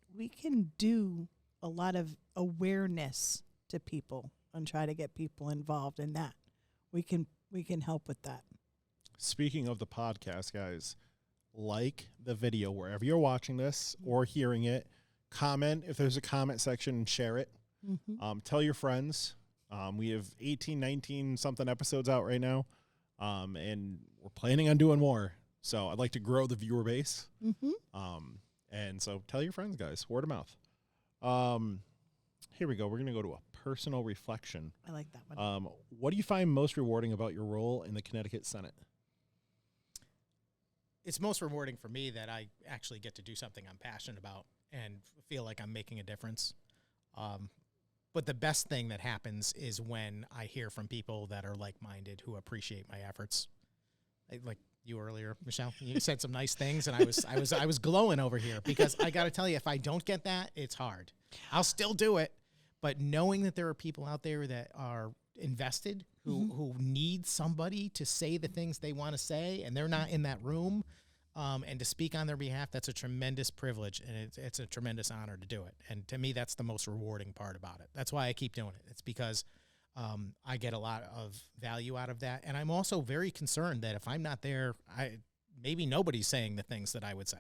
do a lot of awareness to people and try to get people involved in that. We can help with that. Speaking of the podcast, guys, like the video wherever you're watching this or hearing it. Comment if there's a comment section and share it. Tell your friends. We have 18, 19 something episodes out right now, and we're planning on doing more. So I'd like to grow the viewer base. And so tell your friends, guys. Word of mouth. Here we go. We're going to go to a personal reflection. I like that one. What do you find most rewarding about your role in the Connecticut Senate? It's most rewarding for me that I actually get to do something I'm passionate about and feel like I'm making a difference. But the best thing that happens is when I hear from people that are like-minded who appreciate my efforts. Like you earlier, Michele, you said some nice things, and I was glowing over here because I got to tell you, if I don't get that, it's hard. I'll still do it, but knowing that there are people out there that are invested who need somebody to say the things they want to say, and they're not in that room, and to speak on their behalf, that's a tremendous privilege, and it's a tremendous honor to do it. And to me, that's the most rewarding part about it. That's why I keep doing it. It's because I get a lot of value out of that. And I'm also very concerned that if I'm not there, maybe nobody's saying the things that I would say.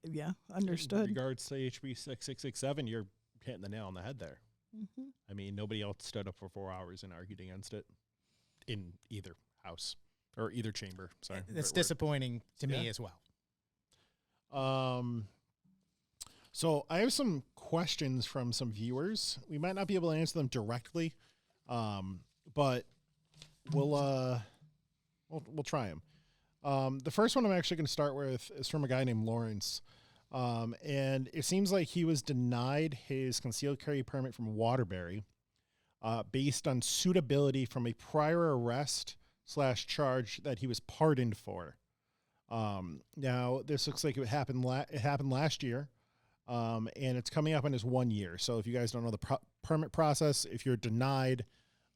Yeah, understood. In regards to HB 6667, you're hitting the nail on the head there. Mm-hmm. I mean, nobody else stood up for 4 hours and argued against it in either house or either chamber. Sorry. That's disappointing to me as well. So I have some questions from some viewers. We might not be able to answer them directly, but we'll try them. The first one I'm actually going to start with is from a guy named Lawrence. And it seems like he was denied his concealed carry permit from Waterbury based on suitability from a prior arrest / charge that he was pardoned for. Now, this looks like it happened last year, and it's coming up in his 1 year. So if you guys don't know the permit process, if you're denied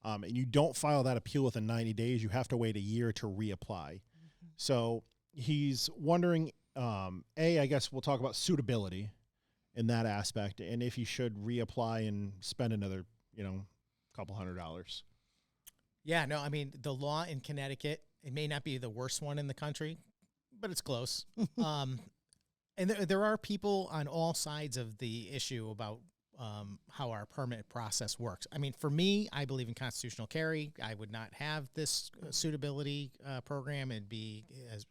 and you don't file that appeal within 90 days, you have to wait a year to reapply. Mm-hmm. So he's wondering, I guess we'll talk about suitability in that aspect, and if he should reapply and spend another, couple $100. Yeah, no, I mean, the law in Connecticut, it may not be the worst one in the country, but it's close. And there are people on all sides of the issue about how our permit process works. I mean, for me, I believe in constitutional carry. I would not have this suitability program. It'd be as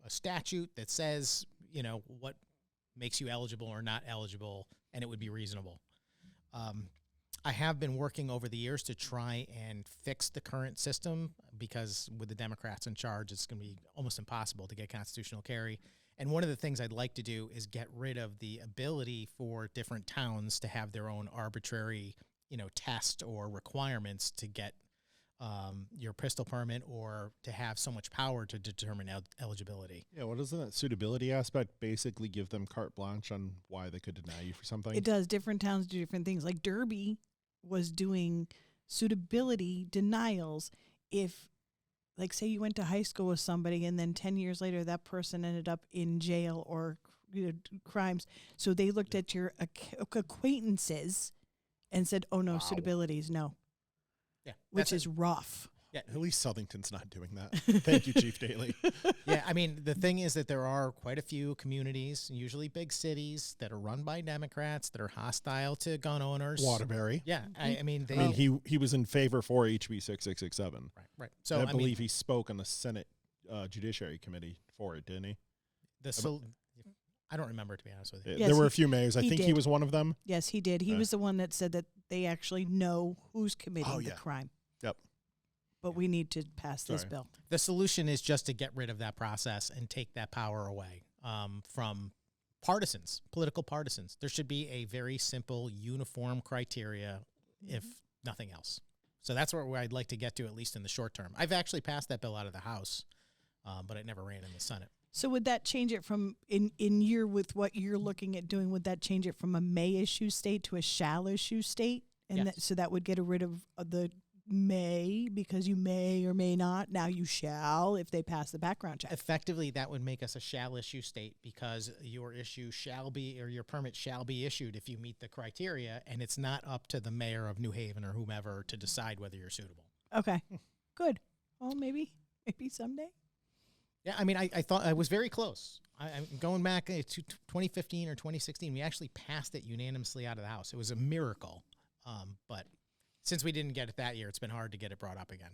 a statute that says, what makes you eligible or not eligible, and it would be reasonable. I have been working over the years to try and fix the current system because with the Democrats in charge, it's going to be almost impossible to get constitutional carry. And one of the things I'd like to do is get rid of the ability for different towns to have their own arbitrary, test or requirements to get your pistol permit or to have so much power to determine eligibility. Yeah, well, doesn't that suitability aspect basically give them carte blanche on why they could deny you for something? It does. Different towns do different things. Like Derby was doing suitability denials if, like, say you went to high school with somebody and then 10 years later that person ended up in jail or crimes. So they looked at your acquaintances and said, oh, no, suitabilities, no. Yeah, which is rough. Yeah, at least Southington's not doing that. Thank you, Chief Daly. Yeah, I mean, the thing is that there are quite a few communities, usually big cities, that are run by Democrats that are hostile to gun owners. Waterbury. Yeah, I mean, he was in favor for HB 6667. Right. So I believe he spoke on the Senate Judiciary Committee for it, didn't he? I don't remember, to be honest with you. Yes, there were a few mayors. I think he was one of them. Yes, he did. He was the one that said that they actually know who's committing the crime. Yep. But we need to pass this bill. The solution is just to get rid of that process and take that power away from political partisans. There should be a very simple, uniform criteria, if nothing else. So that's where I'd like to get to, at least in the short term. I've actually passed that bill out of the House, but it never ran in the Senate. So would that change it from, in year with what you're looking at doing, would that change it from a may issue state to a shall issue state? And yes. So that would get rid of the may, because you may or may not. Now you shall if they pass the background check. Effectively, that would make us a shall issue state because your issue shall be, or your permit shall be issued if you meet the criteria, and it's not up to the mayor of New Haven or whomever to decide whether you're suitable. Okay, good. Well, maybe someday. Yeah, I mean, I thought I was very close. I'm going back to 2015 or 2016. We actually passed it unanimously out of the House. It was a miracle. But since we didn't get it that year, it's been hard to get it brought up again.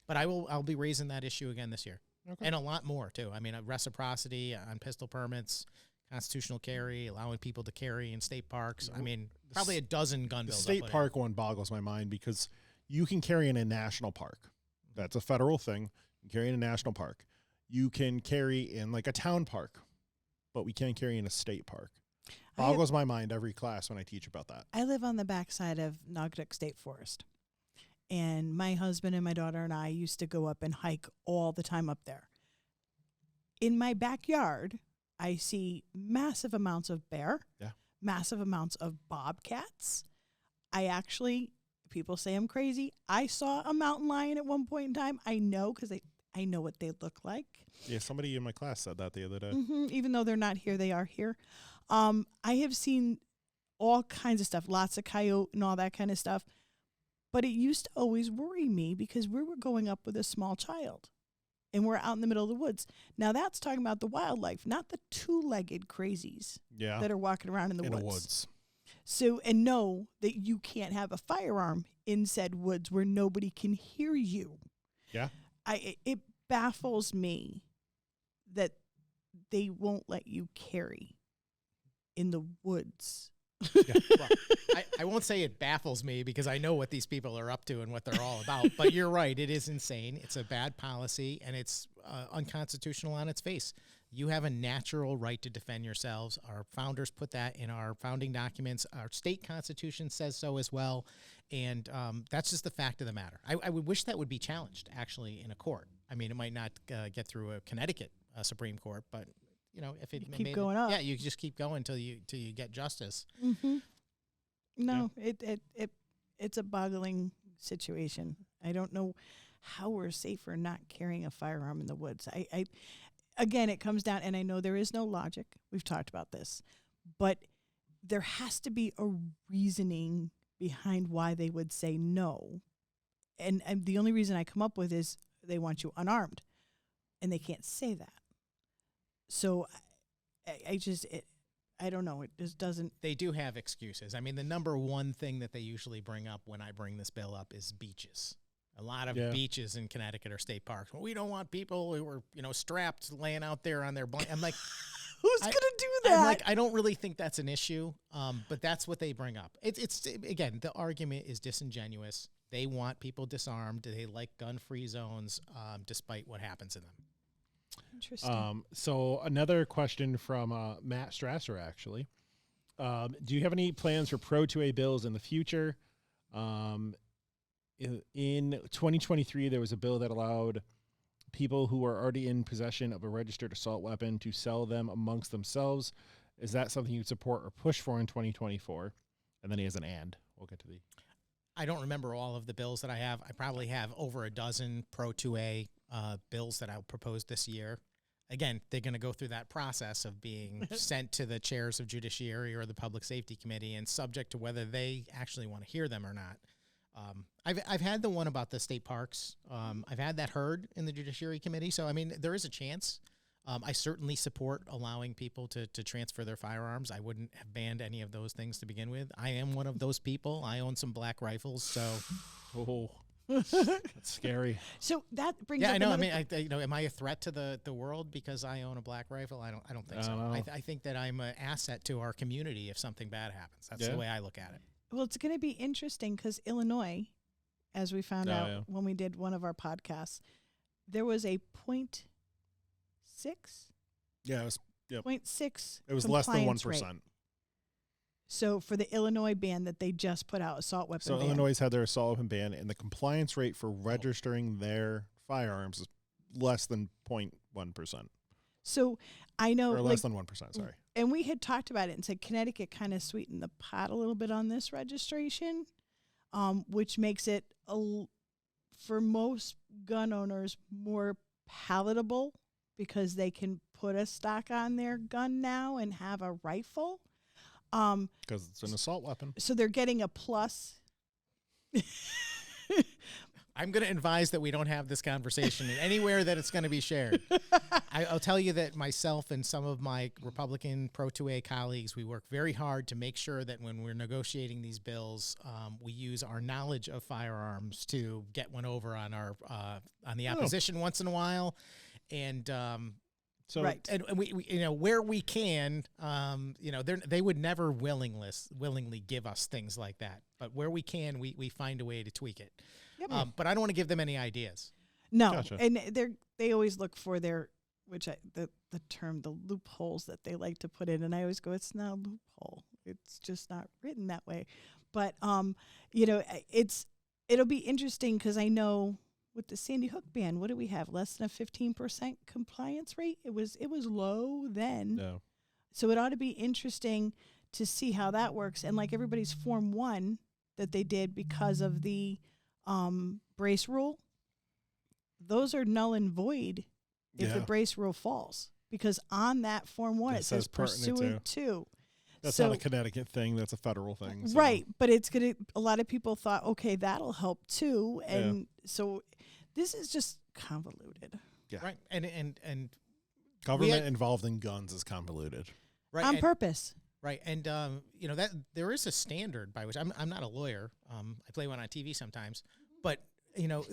But I'll be raising that issue again this year. Okay. And a lot more, too. I mean, reciprocity on pistol permits, constitutional carry, allowing people to carry in state parks. I mean, probably a dozen gun The bills. state park one boggles my mind because you can carry in a national park. That's a federal thing. You can carry in a national park. You can carry in like a town park, but we can't carry in a state park. Boggles my mind every class when I teach about that. I live on the backside of Naugatuck State Forest. And my husband and my daughter and I used to go up and hike all the time up there. In my backyard, I see massive amounts of bear, massive amounts of bobcats. People say I'm crazy. I saw a mountain lion at one point in time. I know because I know what they look like. Yeah, somebody in my class said that the other day. Even though they're not here, they are here. I have seen all kinds of stuff, lots of coyote and all that kind of stuff. But it used to always worry me because we were going up with a small child and we're out in the middle of the woods. Now that's talking about the wildlife, not the two-legged crazies that are walking around in the woods. So, and know that you can't have a firearm in said woods where nobody can hear you. Yeah. It baffles me that they won't let you carry in the woods. Well, I won't say it baffles me because I know what these people are up to and what they're all about. But you're right. It is insane. It's a bad policy, and it's unconstitutional on its face. You have a natural right to defend yourselves. Our founders put that in our founding documents. Our state constitution says so as well. And that's just the fact of the matter. I would wish that would be challenged, actually, in a court. I mean, it might not get through a Connecticut Supreme Court, but if it keep going up, you just keep going until you get justice. No, it's a boggling situation. I don't know how we're safer not carrying a firearm in the woods. Again, it comes down, and I know there is no logic. We've talked about this, but there has to be a reasoning behind why they would say no. And the only reason I come up with is they want you unarmed, and they can't say that. So I don't know. It just doesn't. They do have excuses. I mean, the number one thing that they usually bring up when I bring this bill up is beaches. A lot of beaches in Connecticut are state parks. Well, we don't want people who are, strapped laying out there on their blanket. I'm like, who's going to do that? I'm like, I don't really think that's an issue. But that's what they bring up. It's again, the argument is disingenuous. They want people disarmed. They like gun-free zones, despite what happens in them. Interesting. So another question from Matt Strasser, actually. Do you have any plans for Pro 2A bills in the future? In 2023, there was a bill that allowed people who are already in possession of a registered assault weapon to sell them amongst themselves. Is that something you'd support or push for in 2024? And then he has an and. We'll get to the... I don't remember all of the bills that I have. I probably have over a dozen Pro 2A bills that I'll propose this year. Again, they're going to go through that process of being sent to the chairs of Judiciary or the Public Safety Committee and subject to whether they actually want to hear them or not. I've had the one about the state parks. I've had that heard in the Judiciary Committee. So, I mean, there is a chance. I certainly support allowing people to transfer their firearms. I wouldn't have banned any of those things to begin with. I am one of those people. I own some black rifles, so... Oh, that's scary. So that brings up... Yeah, I know. I mean, am I a threat to the world because I own a black rifle? I don't think so. I think that I'm an asset to our community if something bad happens. That's the way I look at it. Well, it's going to be interesting because Illinois, as we found out when we did one of our podcasts, there was a 0.6. Yeah, it was 0.6. It was less than 1%. Rate. So for the Illinois ban that they just put out, assault weapon ban. So Illinois had their assault weapon ban, and the compliance rate for registering their firearms is less than 0.1%. So I know, or less than 1%. Sorry. And we had talked about it and said Connecticut kind of sweetened the pot a little bit on this registration, which makes it for most gun owners more palatable because they can put a stock on their gun now and have a rifle. Because it's an assault weapon. So they're getting a plus. I'm going to advise that we don't have this conversation in anywhere that it's going to be shared. I'll tell you that myself and some of my Republican Pro 2A colleagues, we work very hard to make sure that when we're negotiating these bills, we use our knowledge of firearms to get one over on our on the opposition once in a while. And So Right. And we you know, where we can, you know, they would never willingly give us things like that. But where we can, we find a way to tweak it. Yep. But I don't want to give them any ideas. No, Gotcha. and they always look for their the term, the loopholes that they like to put in, and I always go, it's not a loophole. It's just not written that way. But you know, it'll be interesting because I know with the Sandy Hook ban, what do we have? Less than a 15% compliance rate. It was low then. No. So it ought to be interesting to see how that works. And like everybody's Form 1 that they did because of the brace rule, those are null and void if the Yeah. brace rule falls. Because on that Form 1, It it says says pertinent pursuant to. That's So- not a Connecticut thing. That's a federal thing. So. Right, but it's gonna. A lot of people thought, okay, that'll help too, and so this is just convoluted. Yeah. Right. And Government involved in guns is convoluted. right. On and, purpose. Right. And you know, that there is a standard by which I'm not a lawyer. I play one on TV sometimes, but you know,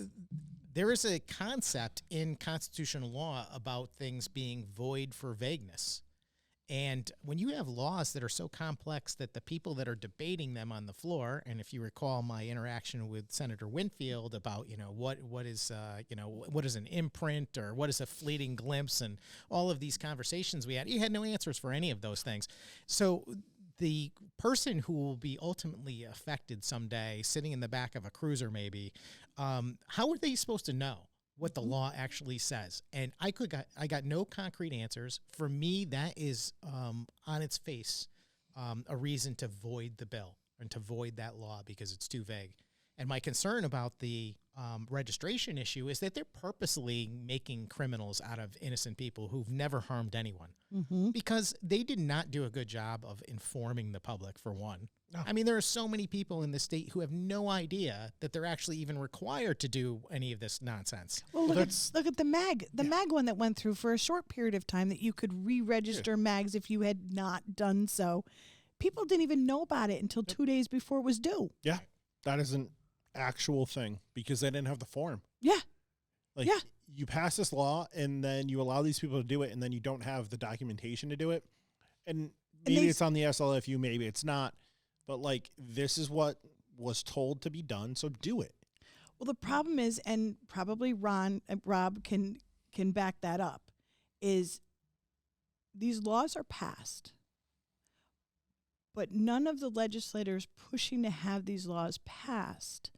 there is a concept in constitutional law about things being void for vagueness. And when you have laws that are so complex that the people that are debating them on the floor, and if you recall my interaction with Senator Winfield about, you know, what is an imprint or what is a fleeting glimpse, and all of these conversations we had, you had no answers for any of those things. So the person who will be ultimately affected someday, sitting in the back of a cruiser maybe, how are they supposed to know what the law actually says? And I got no concrete answers. For me, that is on its face a reason to void the bill and to void that law because it's too vague. And my concern about the registration issue is that they're purposely making criminals out of innocent people who've never harmed anyone because they did not do a good job of informing the public, for one. No. I mean, there are so many people in the state who have no idea that they're actually even required to do any of this nonsense. Well, look at the mag one that went through for a short period of time that you could re-register mags if you had not done so. People didn't even know about it until 2 days before it was due. Yeah. That is an actual thing because they didn't have the form. Yeah. Like, Yeah. you pass this law and then you allow these people to do it and then you don't have the documentation to do it. And maybe it's on the SLFU, maybe it's not. But, like, this is what was told to be done, so do it. Well, the problem is, and probably Rob can back that up, is these laws are passed, but none of the legislators pushing to have these laws passed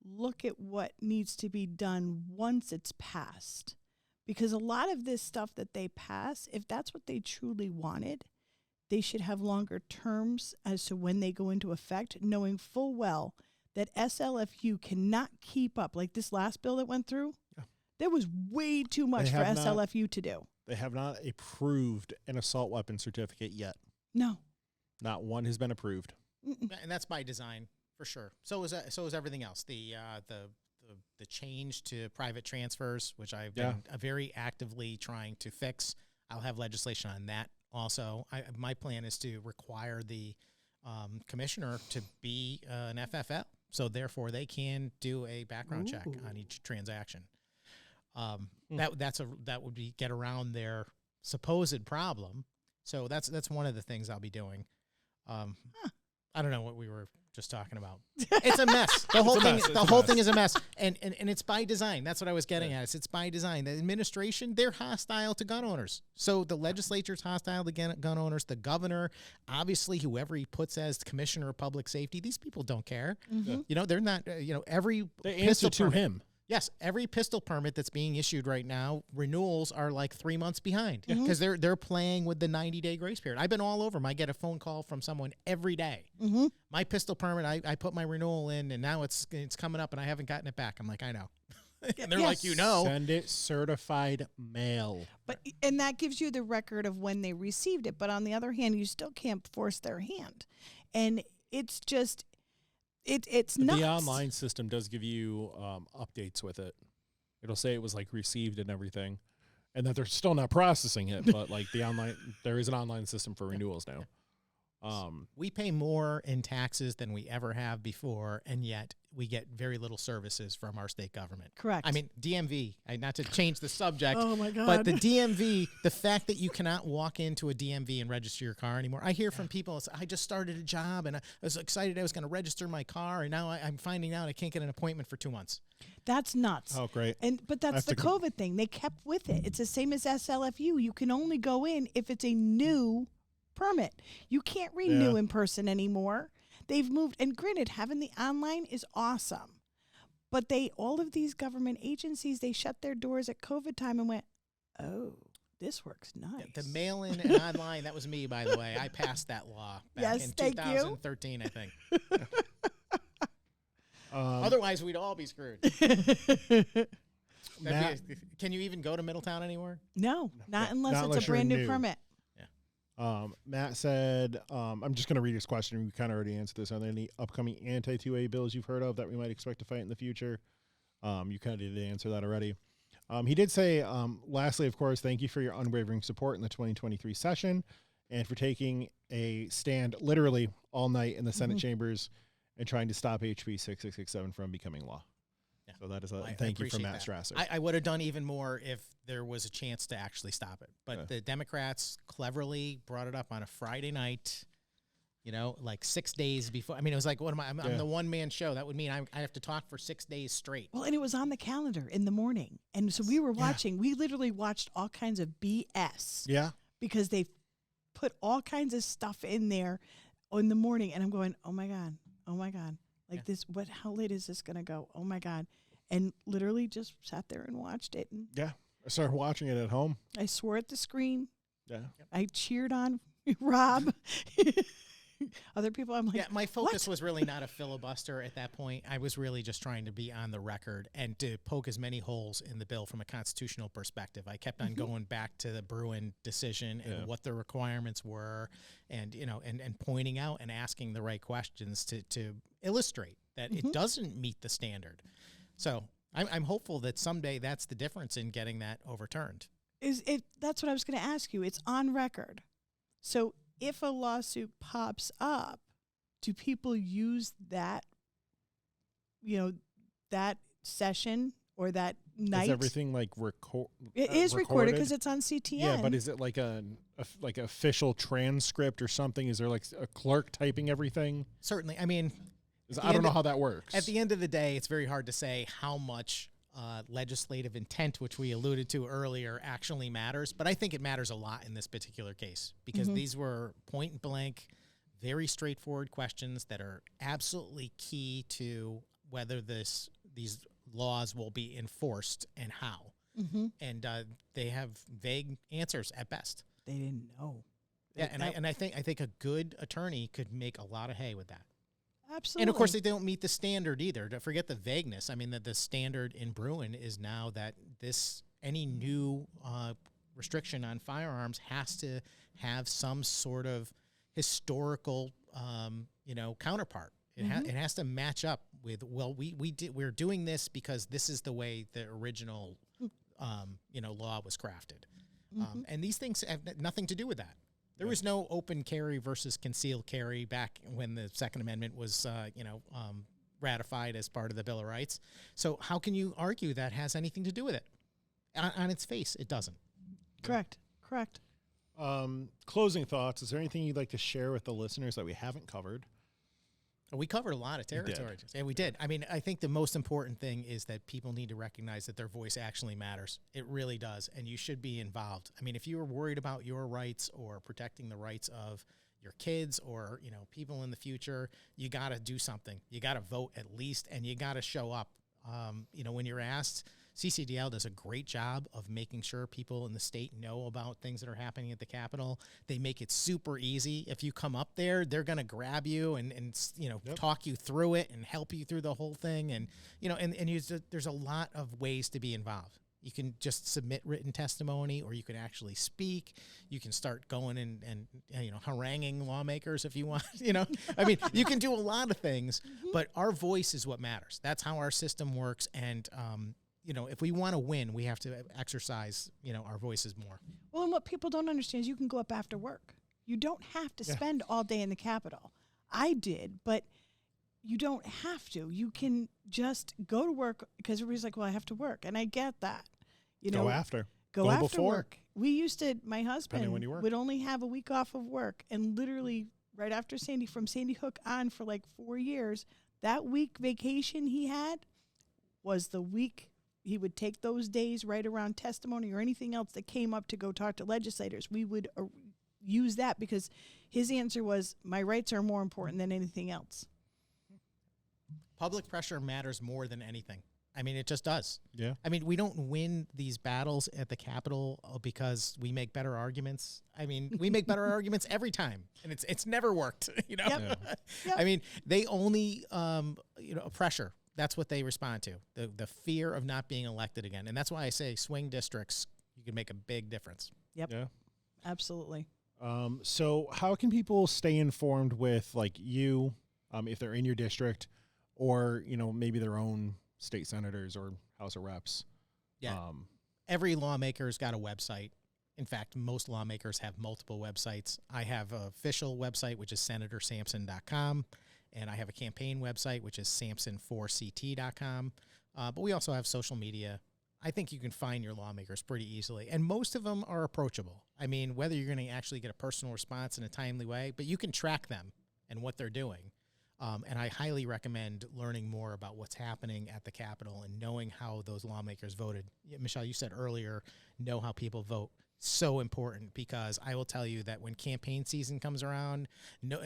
look at what needs to be done once it's passed. Because a lot of this stuff that they pass, if that's what they truly wanted, they should have longer terms as to when they go into effect, knowing full well that SLFU cannot keep up. Like this last bill that went through, there was way too much for SLFU to do. They have not approved an assault weapon certificate yet. No. Not one has been approved. And that's by design, for sure. So is everything else. The change to private transfers, which I've been very actively trying to fix. I'll have legislation on that also. My plan is to require the commissioner to be an FFL, so therefore they can do a background check on each transaction. That would be get around their supposed problem. So that's one of the things I'll be doing. I don't know what we were just talking about. It's a mess. The whole thing is a mess. And it's by design. That's what I was getting at. It's by design. The administration, they're hostile to gun owners. So the legislature's hostile to gun owners. The governor, obviously, whoever he puts as the commissioner of public safety, these people don't care. Mm-hmm. You know, they're not, every They answer to permit, him. Yes, every pistol permit that's being issued right now, renewals are like 3 months behind because they're playing with the 90-day grace period. I've been all over them. I get a phone call from someone every day. Mm-hmm. My pistol permit, I put my renewal in, and now it's coming up, and I haven't gotten it back. I'm like, I know. And they're like, you know. Send it certified mail. And that gives you the record of when they received it. But on the other hand, you still can't force their hand. And it's just... It's nuts. The online system does give you updates with it. It'll say it was like received and everything, and that they're still not processing it. But like there is an online system for renewals now. We pay more in taxes than we ever have before, and yet we get very little services from our state government. Correct. I mean, DMV, not to change the subject, Oh, my God. but the DMV, the fact that you cannot walk into a DMV and register your car anymore. I hear from people, I just started a job, and I was excited I was going to register my car, and now I'm finding out I can't get an appointment for 2 months. That's nuts. Oh, great. But that's the COVID thing. They kept with it. It's the same as SLFU. You can only go in if it's a new permit. You can't renew in person anymore. They've moved, and granted, having the online is awesome. But all of these government agencies, they shut their doors at COVID time and went, oh, this works nice. The mail-in and online, that was me, by the way. I passed that law back in 2013, I think. Otherwise, we'd all be screwed. Can you even go to Middletown anymore? No, not unless it's a brand new permit. Matt said, I'm just going to read his question. We kind of already answered this. Are there any upcoming anti-2A bills you've heard of that we might expect to fight in the future? You kind of did answer that already. He did say, lastly, of course, thank you for your unwavering support in the 2023 session and for taking a stand literally all night in the Senate chambers and trying to stop HB 6667 from becoming law. Yeah. So that is a thank you from Matt Strasser. I would have done even more if there was a chance to actually stop it. But the Democrats cleverly brought it up on a Friday night, like 6 days before. I mean, it was like, what am I? I'm the one-man show. That would mean I have to talk for 6 days straight. Well, and it was on the calendar in the morning. And so we were watching. We literally watched all kinds of BS. Yeah. Because they put all kinds of stuff in there in the morning. And I'm going, oh, my God. Oh, my God. Like this, how late is this going to go? Oh, my God. And literally just sat there and watched it. And I started watching it at home. I swore at the screen. Yeah. I cheered on Rob. Other people, I'm like, my focus was really not a filibuster at that point. I was really just trying to be on the record and to poke as many holes in the bill from a constitutional perspective. I kept on going back to the Bruin decision and what the requirements were, and and pointing out and asking the right questions to illustrate that it doesn't meet the standard. So I'm hopeful that someday that's the difference in getting that overturned. That's what I was going to ask you. It's on record. So if a lawsuit pops up, do people use that, that session or that night? Is everything like It is recorded because it's on CTN. Yeah, but is it like a official transcript or something? Is there like a clerk typing everything? Certainly. I mean, I don't know how that works. At the end of the day, it's very hard to say how much legislative intent, which we alluded to earlier, actually matters. But I think it matters a lot in this particular case because these were point blank, very straightforward questions that are absolutely key to whether these laws will be enforced and how. And they have vague answers at best. They didn't know. Yeah, I think a good attorney could make a lot of hay with that. Absolutely. And, of course, they don't meet the standard either. Don't forget the vagueness. I mean, the standard in Bruin is now that any new restriction on firearms has to have some sort of historical, counterpart. It has to match up with, we're doing this because this is the way the original, law was crafted. And these things have nothing to do with that. There was no open carry versus concealed carry back when the Second Amendment was, ratified as part of the Bill of Rights. So how can you argue that has anything to do with it? On its face, it doesn't. Correct. Closing thoughts. Is there anything you'd like to share with the listeners that we haven't covered? We covered a lot of territory, and we did. I mean, I think the most important thing is that people need to recognize that their voice actually matters. It really does, and you should be involved. I mean, if you are worried about your rights or protecting the rights of your kids or, people in the future, you got to do something. You got to vote at least, and you got to show up. When you're asked, CCDL does a great job of making sure people in the state know about things that are happening at the Capitol. They make it super easy. If you come up there, they're going to grab you and talk you through it and help you through the whole thing. And, there's a lot of ways to be involved. You can just submit written testimony, or you can actually speak. You can start going and haranguing lawmakers if you want. I mean, you can do a lot of things, but our voice is what matters. That's how our system works. And, if we want to win, we have to exercise, our voices more. Well, and what people don't understand is you can go up after work. You don't have to spend all day in the Capitol. I did, but you don't have to. You can just go to work because everybody's like, well, I have to work. And I get that. You know, Go after. Go after before. work. We used to, my husband when you work. would only have a week off of work. And literally right after Sandy, from Sandy Hook on for like 4 years, that week vacation he had was the week he would take those days right around testimony or anything else that came up to go talk to legislators. We would use that because his answer was, my rights are more important than anything else. Public pressure matters more than anything. I mean, it just does. Yeah. I mean, we don't win these battles at the Capitol because we make better arguments. I mean, we make better arguments every time, and it's never worked. You know, Yep. Yep. I mean, they only pressure. That's what they respond to. The fear of not being elected again, and that's why I say swing districts. You can make a big difference. Yep. Yeah. Absolutely. So how can people stay informed with like you, if they're in your district, or maybe their own state senators or House of Reps? Yeah. Every lawmaker's got a website. In fact, most lawmakers have multiple websites. I have an official website, which is senatorsampson.com, and I have a campaign website, which is sampson4ct.com. But we also have social media. I think you can find your lawmakers pretty easily, and most of them are approachable. I mean, whether you're going to actually get a personal response in a timely way, but you can track them and what they're doing. And I highly recommend learning more about what's happening at the Capitol and knowing how those lawmakers voted. Michele, you said earlier, know how people vote. So important, because I will tell you that when campaign season comes around,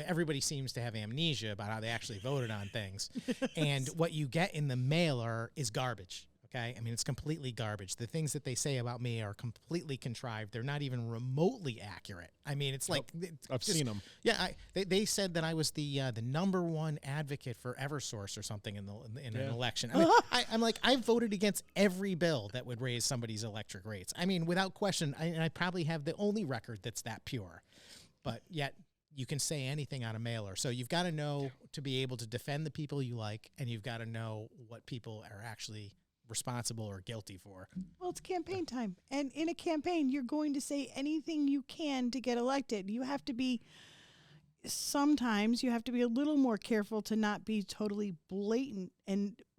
everybody seems to have amnesia about how they actually voted on things. And what you get in the mailer is garbage. Okay, I mean, it's completely garbage. The things that they say about me are completely contrived. They're not even remotely accurate. I mean, it's like I've seen them. Yeah, they said that I was the #1 advocate for EverSource or something in an election. I mean, I'm like, I voted against every bill that would raise somebody's electric rates. I mean, without question, I probably have the only record that's that pure. But yet, you can say anything on a mailer. So you've got to know to be able to defend the people you like, and you've got to know what people are actually responsible or guilty for. Well, it's campaign time. And in a campaign, you're going to say anything you can to get elected. Sometimes you have to be a little more careful to not be totally blatant.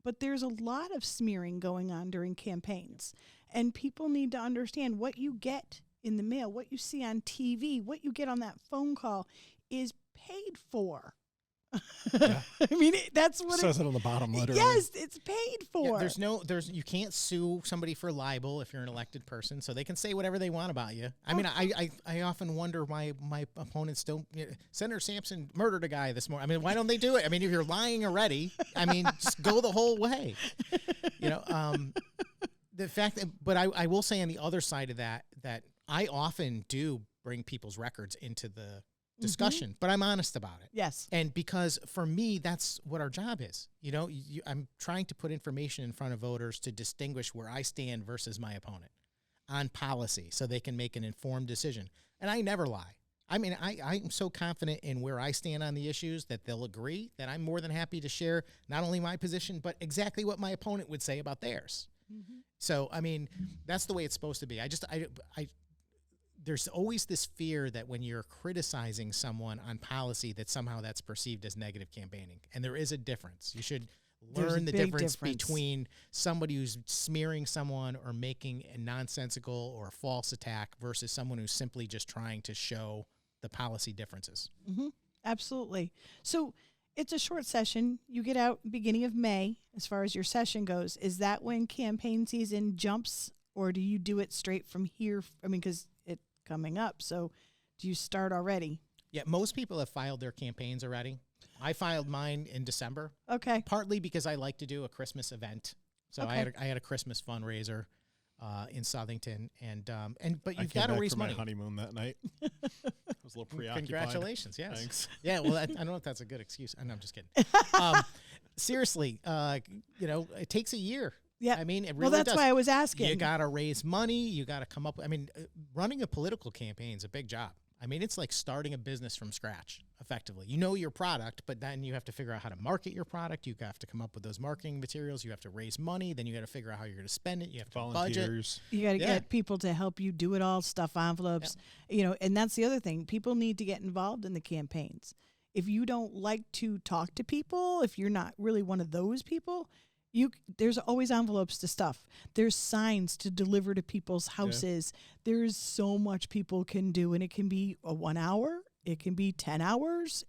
But there's a lot of smearing going on during campaigns. And people need to understand what you get in the mail, what you see on TV, what you get on that phone call is paid for. Yeah. I mean, that's what it says it on the bottom, literally. Yes, it's paid for. Yeah, you can't sue somebody for libel if you're an elected person, so they can say whatever they want about you. I mean, I often wonder why my opponents don't. Senator Sampson murdered a guy this morning. I mean, why don't they do it? I mean, if you're lying already, I mean, just go the whole way. The fact that, but I will say on the other side of that I often do bring people's records into the discussion, but I'm honest about it. Yes. And because for me, that's what our job is. I'm trying to put information in front of voters to distinguish where I stand versus my opponent on policy so they can make an informed decision. And I never lie. I mean, I'm so confident in where I stand on the issues that they'll agree that I'm more than happy to share not only my position, but exactly what my opponent would say about theirs. Mm-hmm. So, I mean, that's the way it's supposed to be. There's always this fear that when you're criticizing someone on policy that somehow that's perceived as negative campaigning. And there is a difference. You should learn the difference between somebody who's smearing someone or making a nonsensical or false attack versus someone who's simply just trying to show the policy differences. Mm-hmm. Absolutely. So it's a short session. You get out beginning of May as far as your session goes. Is that when campaign season jumps, or do you do it straight from here? I mean, because it's coming up. So do you start already? Yeah, most people have filed their campaigns already. I filed mine in December. Okay. Partly because I like to do a Christmas event. So Okay. I had a Christmas fundraiser in Southington, but you've got to raise money. My honeymoon that night. I was a little preoccupied. Congratulations, yes. Thanks. Yeah, well, I don't know if that's a good excuse. No, I'm just kidding. Seriously, it takes a year. Yeah. I mean, it really well, that's does. why I was asking. You got to raise money. You got to come up. I mean, running a political campaign is a big job. I mean, it's like starting a business from scratch, effectively. You know your product, but then you have to figure out how to market your product. You have to come up with those marketing materials. You have to raise money. Then you got to figure out how you're going to spend it. You have to Volunteers. budget. You got to get people to help you do it all, stuff envelopes, and that's the other thing. People need to get involved in the campaigns. If you don't like to talk to people, if you're not really one of those people, there's always envelopes to stuff. There's signs to deliver to people's houses. There's so much people can do, and it can be a 1 hour. It can be 10 hours.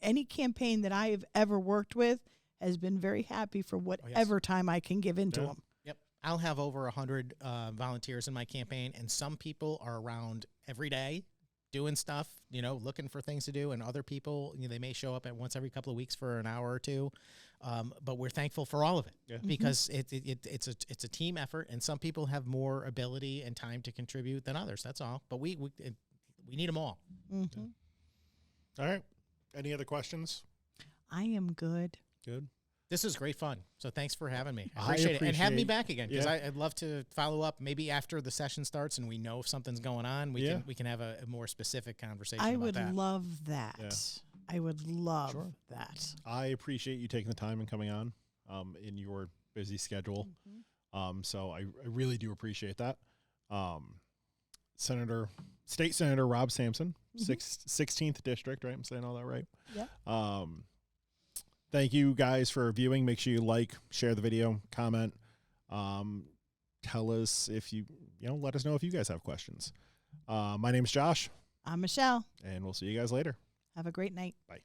Any campaign that I have ever worked with has been very happy for whatever time I can give into them. Yep. I'll have over 100 volunteers in my campaign, and some people are around every day doing stuff, looking for things to do, and other people, they may show up at once every couple of weeks for an hour or two. But we're thankful for all of it because it's a team effort, and some people have more ability and time to contribute than others. That's all. But we need them all. Mm-hmm. All right. Any other questions? I am good. Good. This is great fun. So thanks for having me. I appreciate it. And have me back again, because I'd love to follow up maybe after the session starts and we know if something's going on. We can have a more specific conversation about that. I would love that. Yeah. I would love that. I appreciate you taking the time and coming on in your busy schedule. Mm-hmm. So I really do appreciate that. State Senator Rob Sampson, 16th District, right? I'm saying all that right? Yeah. Thank you guys for viewing. Make sure you like, share the video, comment. Tell us if let us know if you guys have questions. My name's Josh. I'm Michelle. And we'll see you guys later. Have a great night. Bye.